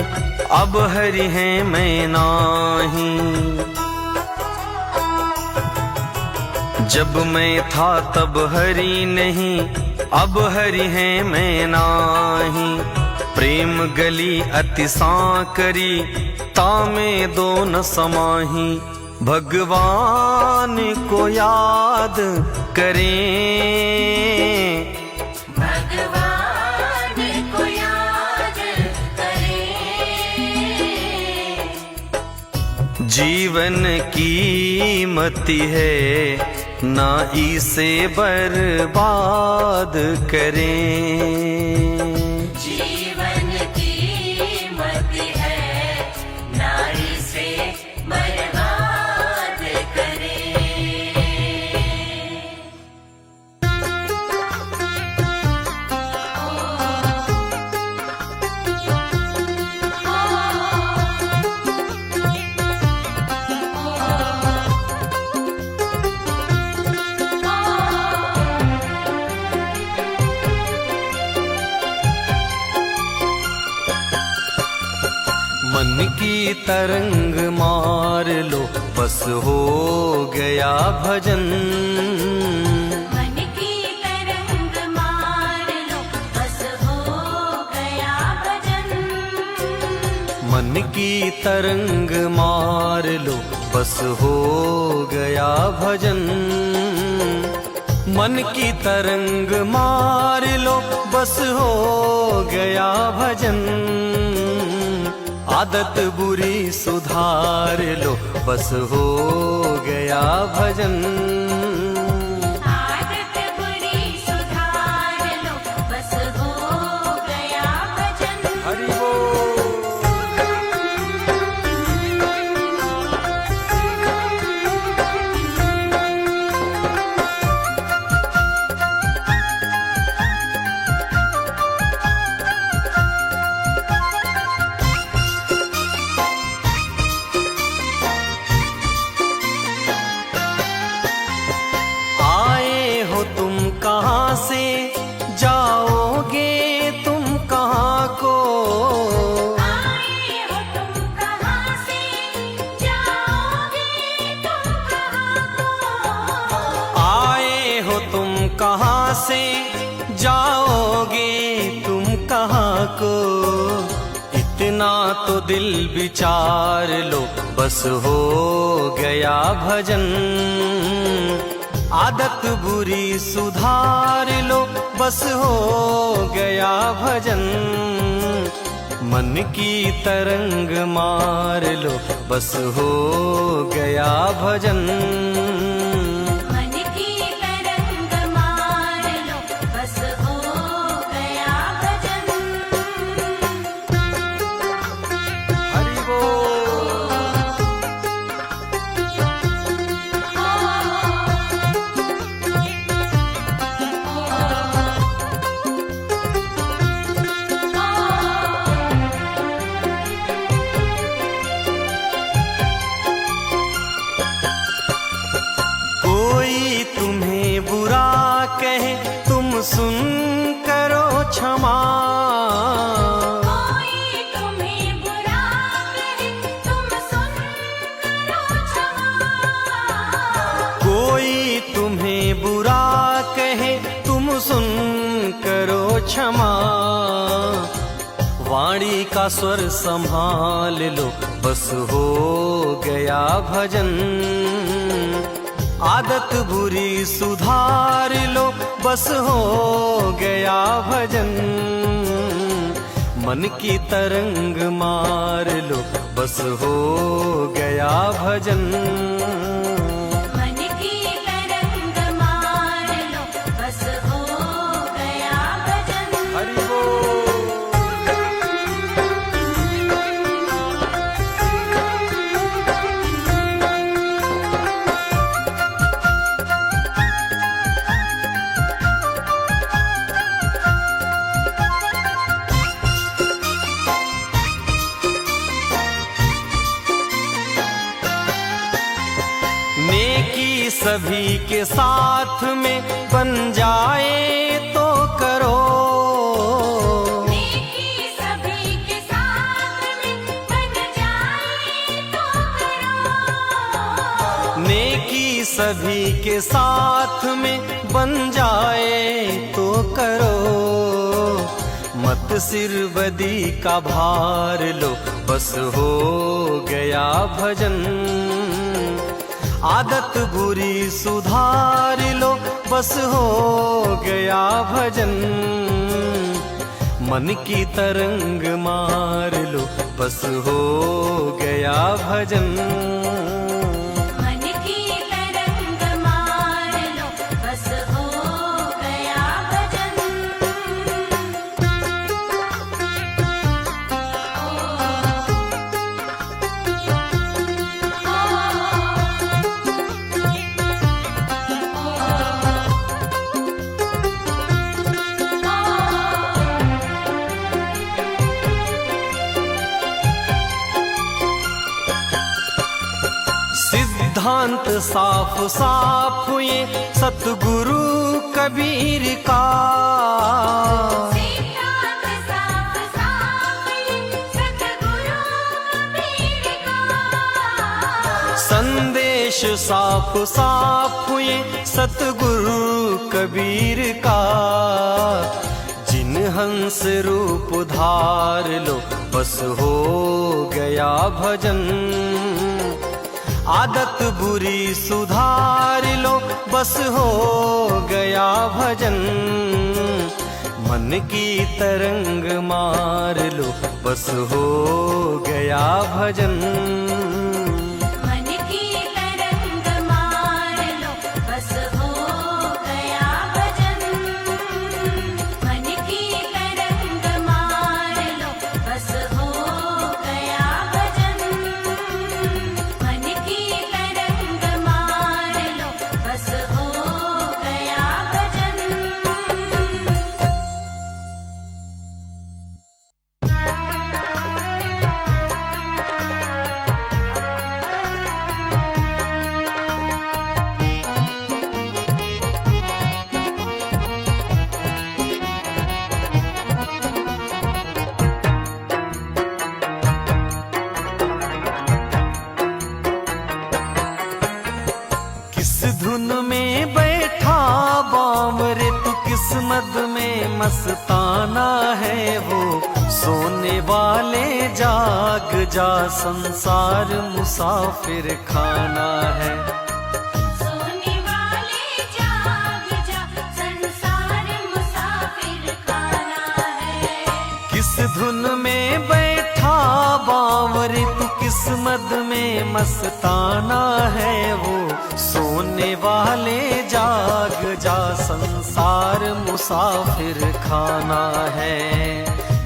अब हरि है मैं नाही। जब मैं था तब हरि नहीं, अब हरि है मैं नाही। प्रेम गली अति सांकरी, तामे दो न समाही भगवान को याद करें। भगवान को याद करें। जीवन कीमती है ना इसे बर्बाद करें। जीवन कीमत है ना इसे बर्बाद करें। मन की तरंग मार लो बस हो गया भजन। मन की तरंग मार लो बस हो गया भजन। मन की तरंग मार लो बस हो गया भजन। मन की तरंग मार लो बस हो गया भजन। आदत बुरी सुधार लो बस हो गया भजन। आदत बुरी सुधार लो बस हो गया भजन। हरि बोल। कहाँ से जाओगे तुम कहाँ को? आए हो तुम कहाँ से जाओगे तुम कहाँ को? आए हो तुम कहाँ से जाओगे तुम कहाँ को? इतना तो दिल विचार लो बस हो गया भजन। आदत बुरी सुधार लो बस हो गया भजन। मन की तरंग मार लो बस हो गया भजन। मन की तरंग मार लो बस हो गया भजन। हरि बोल। कहे तुम सुन करो क्षमा। कोई तुम्हें बुरा कहे तुम सुन करो क्षमा। कोई तुम्हें बुरा कहे तुम सुन करो क्षमा। वाणी का स्वर संभाल लो बस हो गया भजन। आदत बुरी सुधार लो बस हो गया भजन। मन की तरंग मार लो बस हो गया भजन। मन की तरंग मार लो बस हो गया भजन। हरि बोल। नेकी सभी के साथ में बन जाए तो करो। नेकी सभी के साथ में बन जाए तो करो। नेकी सभी के साथ में बन जाए तो करो। मत सिर बदी का भार लो, बस हो गया भजन। आदत बुरी सुधार लो, बस हो गया भजन। मन की तरंग मार लो, बस हो गया भजन। मन की तरंग मार लो, बस हो गया भजन। सिद्धांत साफ साफ ये सतगुरु कबीर का, सिद्धांत साफ साफ ये सतगुरु कबीर का। संदेश साफ साफ ये सतगुरु कबीर का। जिन हंस रूप धार लो, बस हो गया भजन। आदत बुरी सुधार लो, बस हो गया भजन। मन की तरंग मार लो, बस हो गया भजन। मन की तरंग मार लो, बस हो गया भजन। मन की तरंग मार लो, बस हो गया भजन। मन की तरंग मार लो, बस हो गया भजन। किस धुन में बैठा बावरे तू, किस्मत में मस्ताना है वो। सोने वाले जाग जा, संसार मुसाफिर खाना है। सोने वाले जाग जा, संसार मुसाफिर खाना है। किस धुन में बैठा बावरे तू, किस्मत में मस्ताना है वो। सोने वाले जाग जा, संसार मुसाफिर खाना है।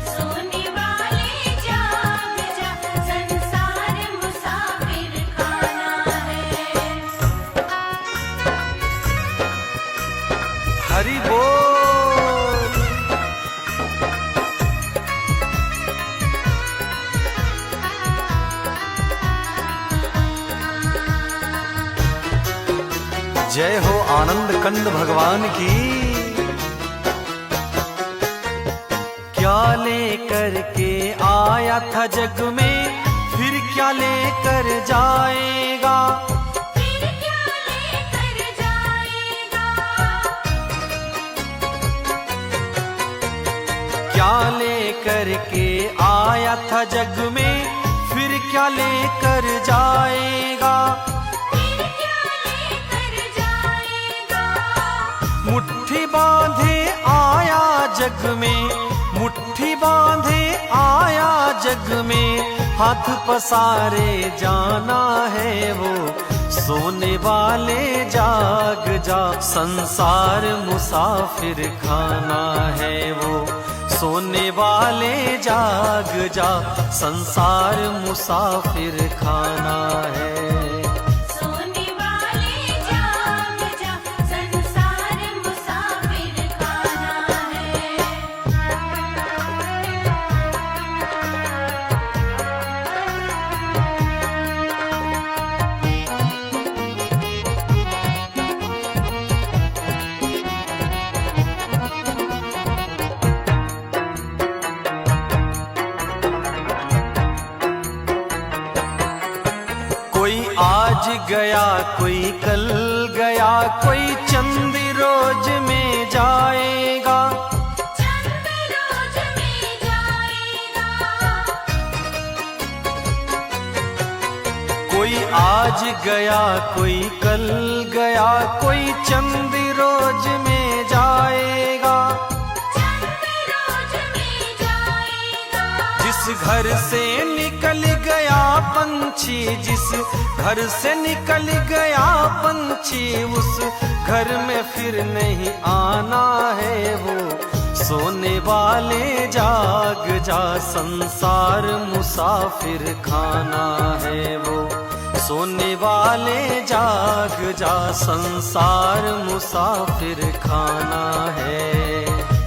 सोने वाले जाग जा, संसार मुसाफिर खाना है। हरि बोल। जय हो आनंद कंद भगवान की। क्या लेकर के आया था जग में, फिर क्या लेकर जाएगा। फिर क्या लेकर जाएगा। क्या लेकर के आया था जग में, फिर क्या लेकर जाएगा। फिर क्या लेकर जाएगा। मुट्ठी बांधे आया जग में, मुट्ठी बांधे आया जग में। हाथ पसारे जाना है वो। सोने वाले जाग जा, संसार मुसाफिर खाना है वो। सोने वाले जाग जा, संसार मुसाफिर खाना है। सोने वाले जाग जा, संसार मुसाफिर खाना है। कोई आज गया, कोई कल गया, कोई चंद रोज में जाएगा। चंद रोज में आज गया कोई कल गया, कोई चंद रोज में जाएगा। रोज में जाएगा। जिस घर से निकल गया पंछी, जिस घर से निकल गया पंछी, उस घर में फिर नहीं आना है वो। सोने वाले जाग जा, संसार मुसाफिर खाना है वो। सोने वाले जाग जा, संसार मुसाफिर खाना है।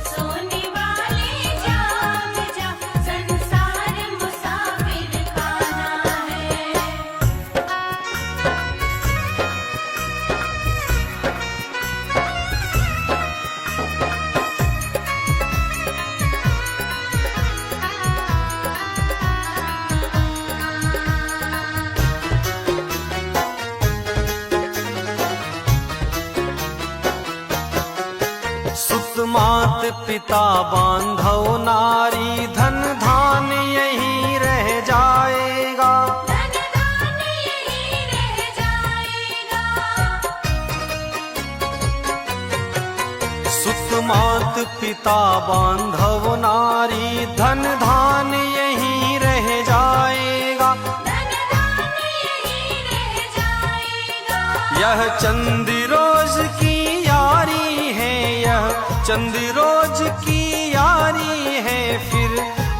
सोने वाले जाग जा, संसार मुसाफिर खाना है। सुत मात पिता बांधव नारी, धन धान यही रह जाएगा। धन धान यही रह जाएगा। सुत मात पिता बांधव नारी, धन धान यही रह जाएगा। धन धान यही रह जाएगा। यह चंद रोज की यारी है, यह चंद रोज की यारी है, फिर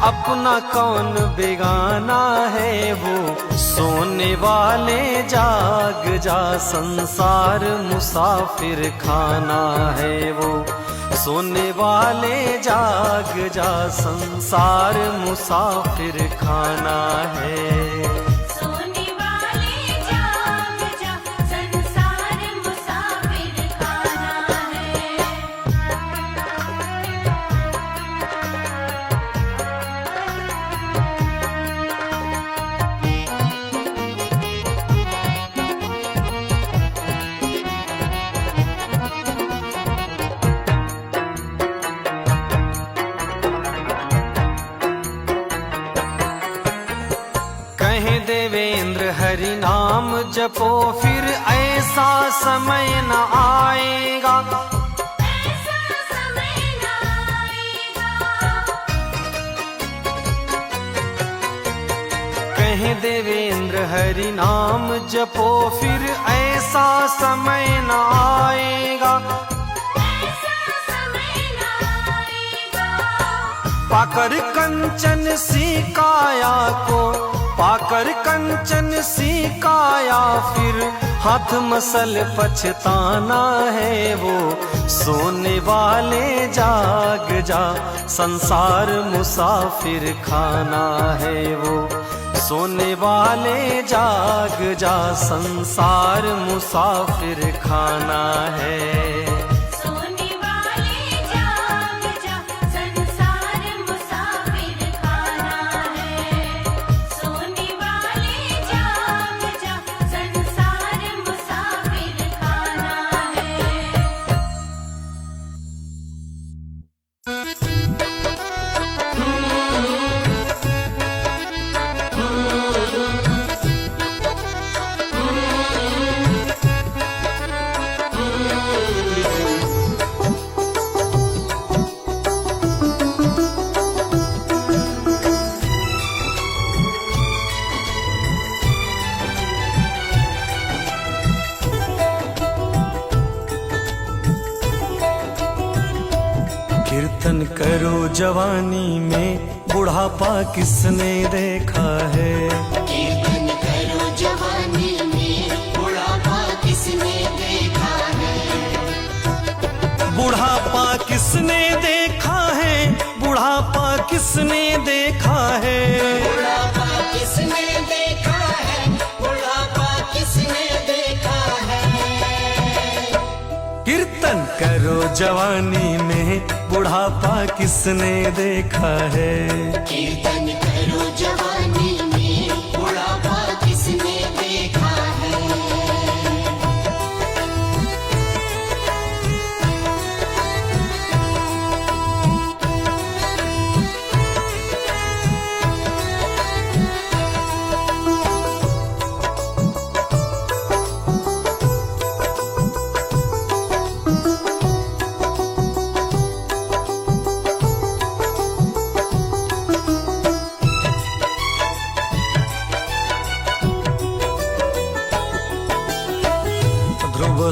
अपना कौन बेगाना है वो। सोने वाले जाग जा, संसार मुसाफिर खाना है वो। सोने वाले जाग जा, संसार मुसाफिर खाना है। सोने वाले जाग जा, संसार मुसाफिर खाना है। कहे देवेंद्र हरि नाम जपो, फिर ऐसा समय न आएगा। ऐसा समय न आएगा। कहे देवेंद्र हरि नाम जपो, फिर ऐसा समय न आएगा। ऐसा समय न आएगा। पाकर कंचन सी काया को, पाकर कंचन सी काया, फिर हाथ मसल पछताना है वो। सोने वाले जाग जा, संसार मुसाफिर खाना है वो। सोने वाले जाग जा, संसार मुसाफिर खाना है। सोने वाले जाग जा, संसार मुसाफिर खाना है। सोने वाले जाग जा, संसार मुसाफिर खाना है। कीर्तन करो जवानी में, बुढ़ापा किसने देखा है। कीर्तन करो जवानी में, बुढ़ापा किसने देखा है। बुढ़ापा किसने देखा है, बुढ़ापा किसने देखा है। बुढ़ापा किसने देखा है, बुढ़ापा किसने देखा है। कीर्तन करो जवानी में, बुढ़ापा किसने देखा है। कीर्तन करो जवानी में, बुढ़ापा किसने देखा है।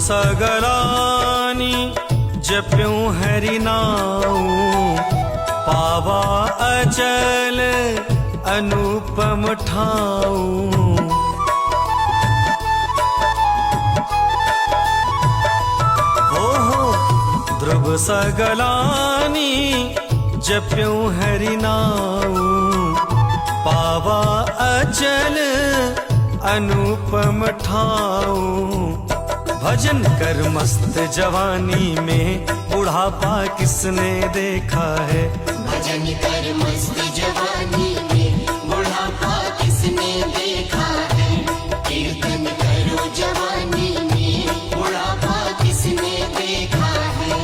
सगलानी जप्यूं हरि नाऊ, पावा अचल अनुपम ठाऊ। ध्रुव सगलानी जप्यूं हरि नाऊ, पावा अचल अनुपम ठाऊ। भजन कर मस्त जवानी में, बुढ़ापा किसने देखा है। भजन कर मस्त जवानी में, बुढ़ापा किसने देखा है। कीर्तन करो जवानी में, बुढ़ापा किसने देखा है।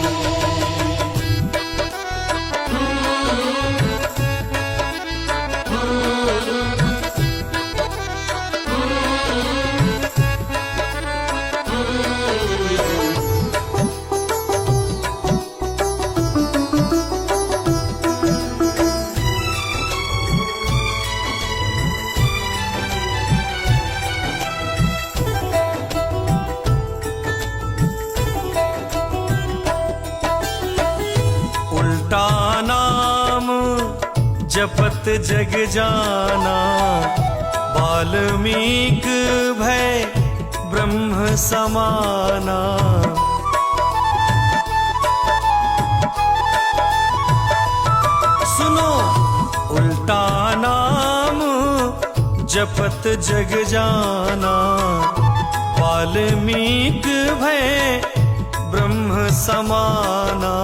उल्टा नाम जपत जग जाना, वाल्मीक भय ब्रह्म समाना। सुनो उल्टा नाम जपत जग जाना, वाल्मीक भय ब्रह्म समाना।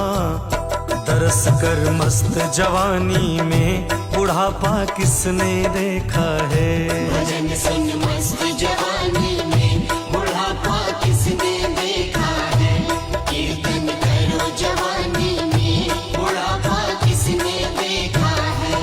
तरस कर मस्त जवानी में, बुढ़ापा किसने देखा है। भजन सुन मस्त जवानी में, बुढ़ापा किसने देखा है। कीर्तन करो जवानी में, बुढ़ापा किसने देखा है।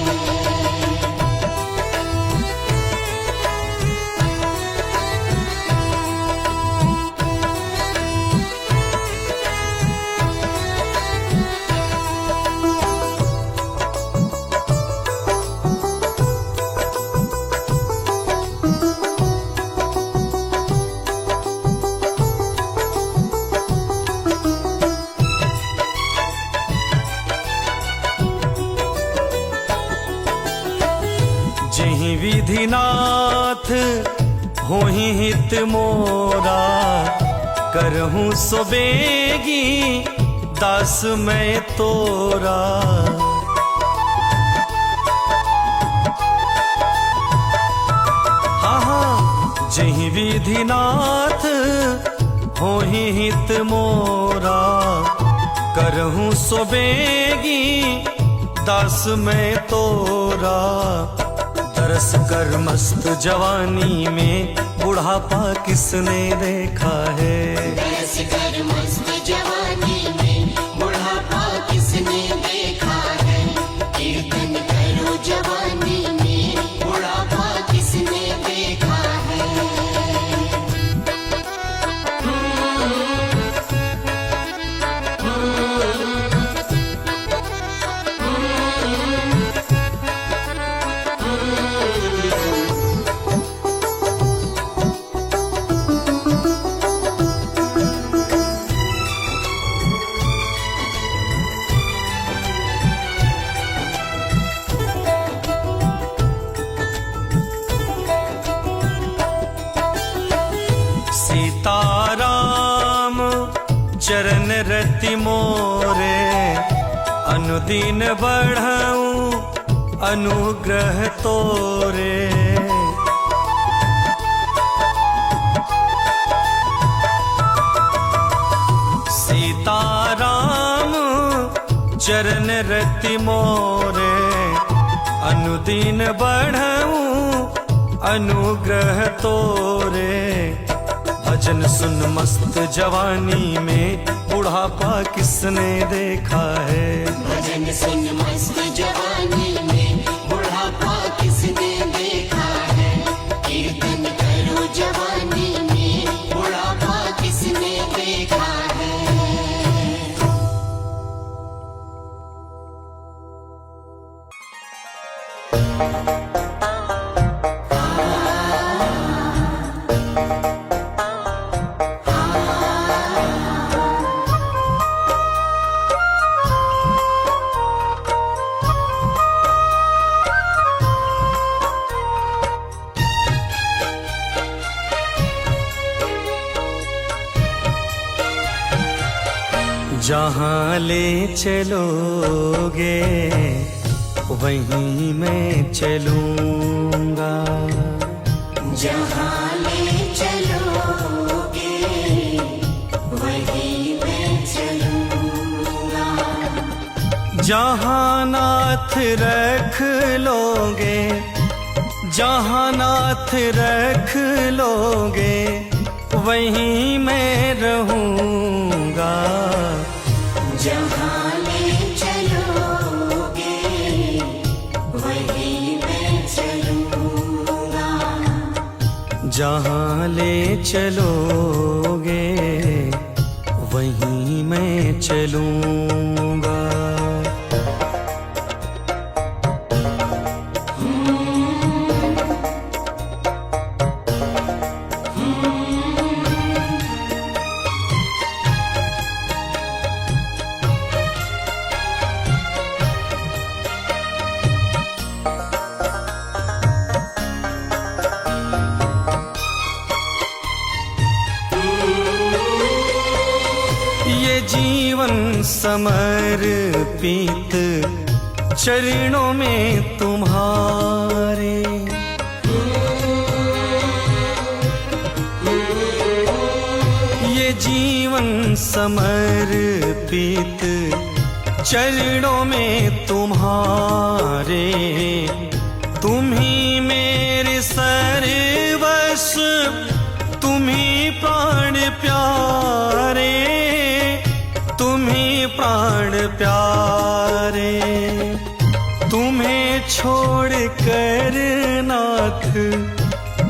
जहीं विधिनाथ होहि हित मोरा, करहूं सो बेगी दास मैं तोरा। हाँ जहीं विधिनाथ होहि हित मोरा, करहूं सो बेगी दास मैं तोरा। तरस कर मस्त जवानी में, बुढ़ापा किसने देखा है। तरस कर मस्त जवानी में, बुढ़ापा किसने देखा है। कीर्तन करो जवानी में, बुढ़ापा किसने देखा है। सीताराम चरण रति मोरे, अनुदीन बढ़ाऊं अनुग्रह तोरे। सीताराम चरण रति मोरे, अनुदीन बढ़ाऊं अनुग्रह तोरे। भजन सुन मस्त जवानी में, बुढ़ापा किसने देखा है। भजन सुन मस्त जवानी में, बुढ़ापा किसने देखा है। कीर्तन करो जवानी में, बुढ़ापा किसने देखा है। जहाँ ले चलोगे वहीं मैं चलूँगा। जहाँ ले चलोगे वहीं मैं चलूँगा। जहाँ नाथ रख लोगे, जहाँ नाथ रख लोगे वहीं मैं रहूँगा। जहाँ ले चलोगे वहीं मैं चलूँगा। जहाँ ले चलोगे वहीं मैं चलूँगा। ये जीवन समर्पित चरणों में तुम्हारे, ये जीवन समर्पित चरणों में तुम्हारे। तुम ही मेरे सर्वस्व, तुम ही प्राण प्यारे, तुम ही प्राण प्यारे। तुम्हें छोड़ कर नाथ,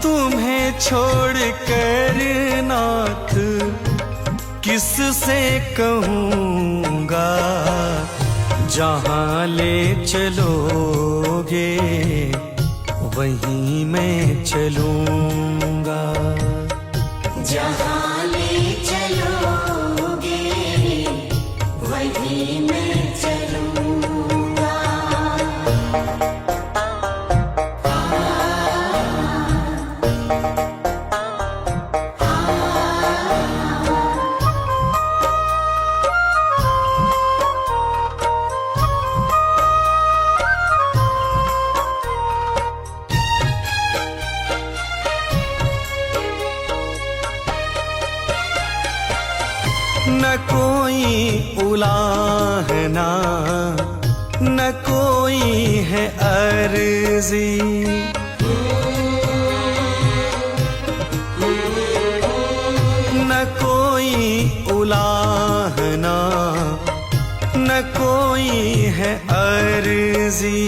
तुम्हें छोड़ कर नाथ किससे कहूँगा। जहाँ ले चलोगे वहीं मैं चलूँगा। जहाँ ले चलोगे वहीं मैं चलूँगा। न कोई उलाहना, न कोई है अर्जी, न कोई उलाहना, न कोई है अर्जी।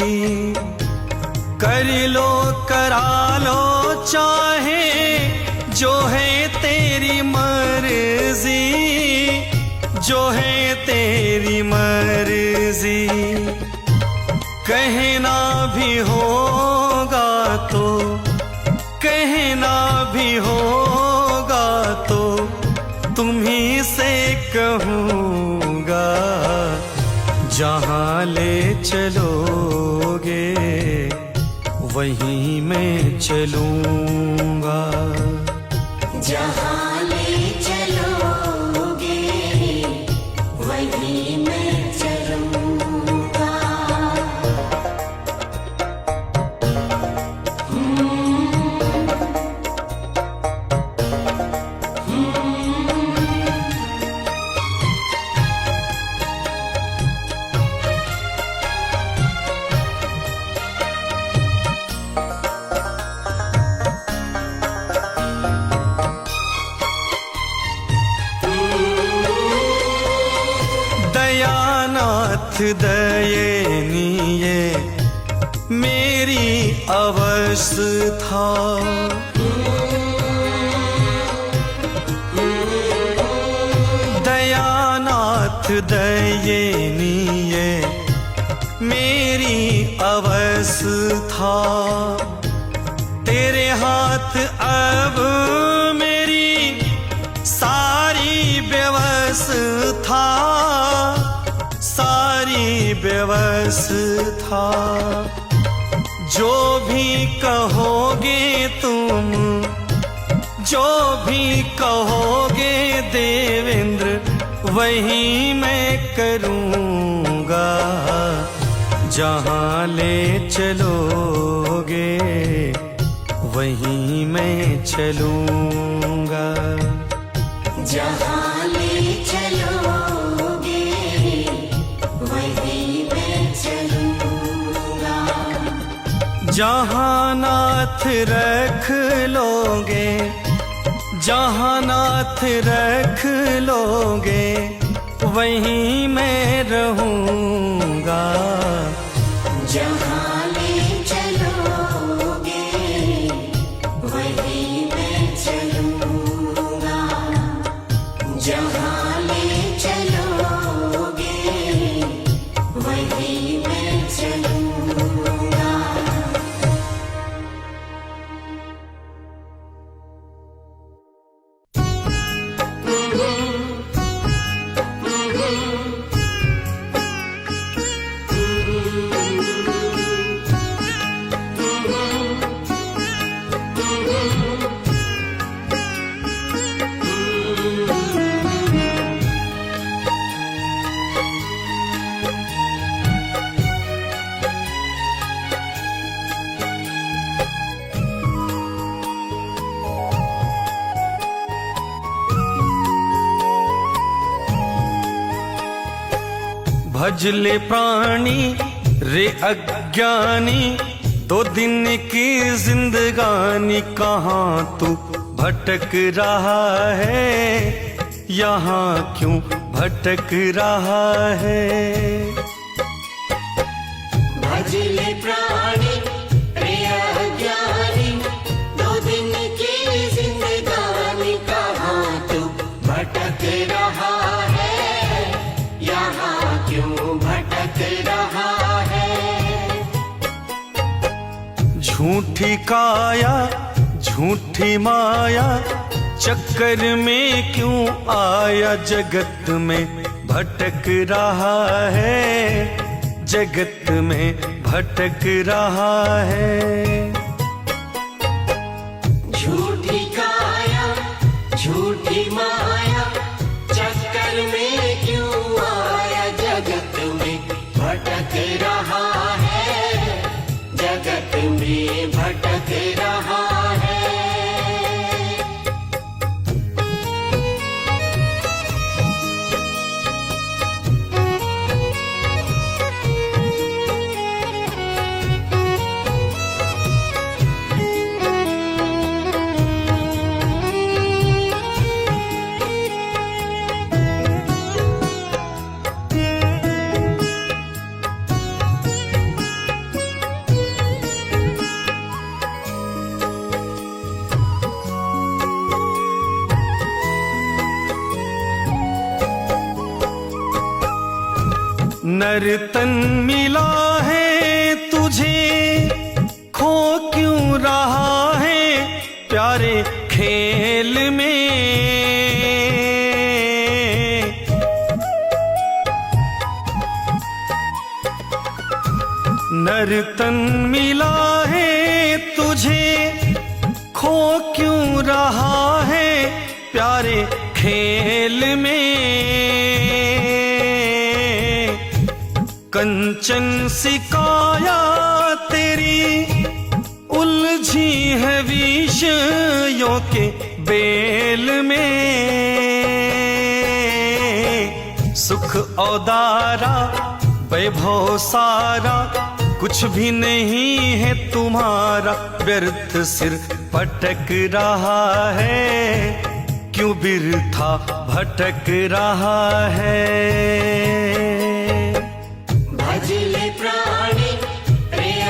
कर लो करा लो चाहे जो है तेरी मर्जी, जो है तेरी मर्जी। कहना भी होगा तो, कहना भी होगा तो तुम्ही से कहूँगा। जहाँ ले चलोगे वहीं मैं चलूँगा। जहाँ ले चलोगे वहीं मैं चलूँगा। दयानाथ दयनीय मेरी अवस्था, दयानाथ दयनीय मेरी अवस्था। तेरे हाथ अब मेरी सारी व्यवस्था, सारी व्यवस्था। जो भी कहोगे तुम, जो भी कहोगे देवेंद्र वही मैं करूँगा जहाँ ले चलोगे, वहीं मैं चलूँगा। जहाँ ले चलोगे वहीं मैं चलूँगा। जहाँ नाथ रख लोगे, जहाँ नाथ रख लोगे, वहीं मैं रहूँगा। जहाँ ले चलोगे वहीं मैं चलूँगा। जहाँ ले चलोगे वहीं मैं चलूँगा। भजले प्राणी रे अज्ञानी, 2 दिन की जिंदगानी, कहाँ तू भटक रहा है, यहाँ क्यों भटक रहा है। भजले प्राणी प्रिय ज्ञानी, 2 दिन की जिंदगानी, कहाँ तू भटक रहा है, यहाँ क्यों भटक रहा है। झूठी काया झूठी माया, चक्कर में क्यों आया, जगत में भटक रहा है, जगत में भटक रहा है। झूठी काया झूठी माया, चक्कर में क्यों आया, जगत में भटक रहा है, जगत में भटक रहा है। नर्तन मिला है तुझे, खो क्यों रहा है प्यारे खेल में। नर्तन मिला है तुझे, खो क्यों रहा है प्यारे खेल में। कंचन सिकाया तेरी उलझी है विषयों के बेल में। सुख औदारा वैभव सारा कुछ भी नहीं है तुम्हारा, व्यर्थ सिर पटक रहा है, क्यों बिरथा भटक रहा है। भजले प्राणी प्रिय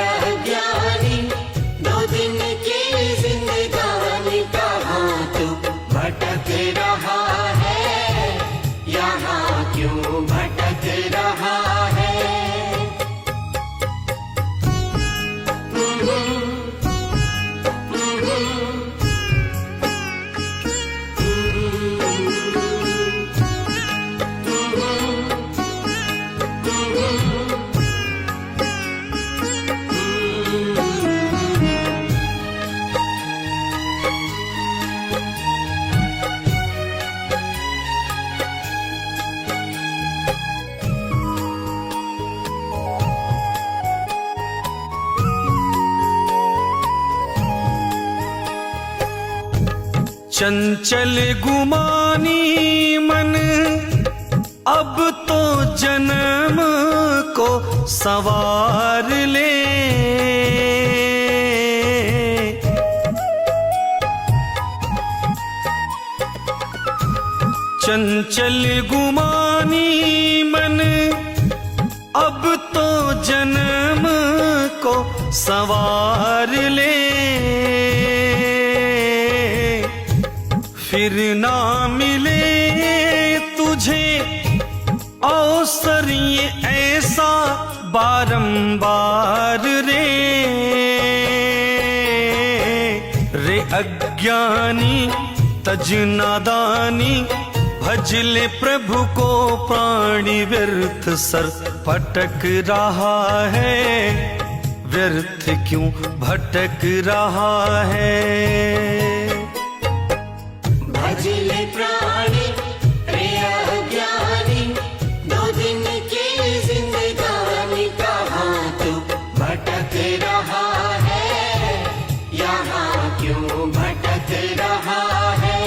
ज्ञानी, 2 दिन की जिंदगानी, कहाँ तू भटक रहा है, यहाँ क्यों भटक रहा है। चंचल गुमानी मन अब तो जन्म को संवार ले। चंचल गुमानी मन अब तो जन्म को संवार ले। फिर ना मिले तुझे अवसर ये ऐसा बारंबार रे। रे अज्ञानी तज नादानी भज ले प्रभु को प्राणी व्यर्थ सर भटक रहा है। व्यर्थ क्यों भटक रहा है। भजले प्राणी प्रिय ज्ञानी दो दिन की जिंदगानी कहाँ तू भटक रहा है। यहाँ क्यों भटक रहा है।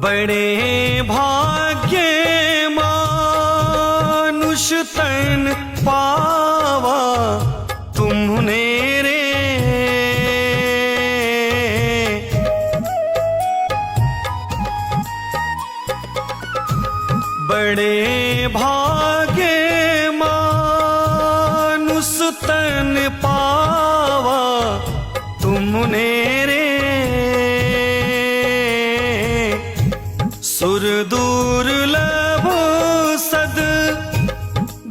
बड़े भाग्य मानुष तन पावा तुमने रे। बड़े भाग्य मानुष तन पावा तुमने रे। सुर दुर्लभ सद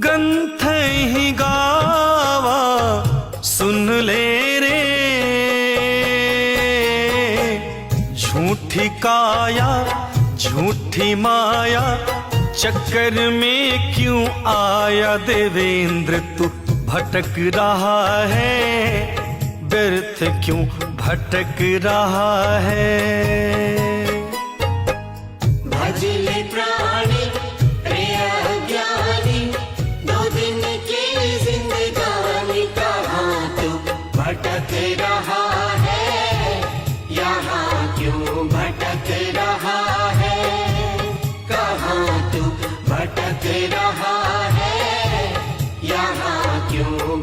ग्रंथ ही गावा सुन ले रे। झूठी काया झूठी माया चक्कर में क्यों आया देवेंद्र तू भटक रहा है। व्यर्थ क्यों भटक रहा है। भजले प्राणी प्रिय ज्ञानी दो दिन की जिंदगानी कहाँ तू भटक रहा है। यहाँ क्यों भटक रहा है। कहाँ तू भटक रहा है। यहाँ क्यों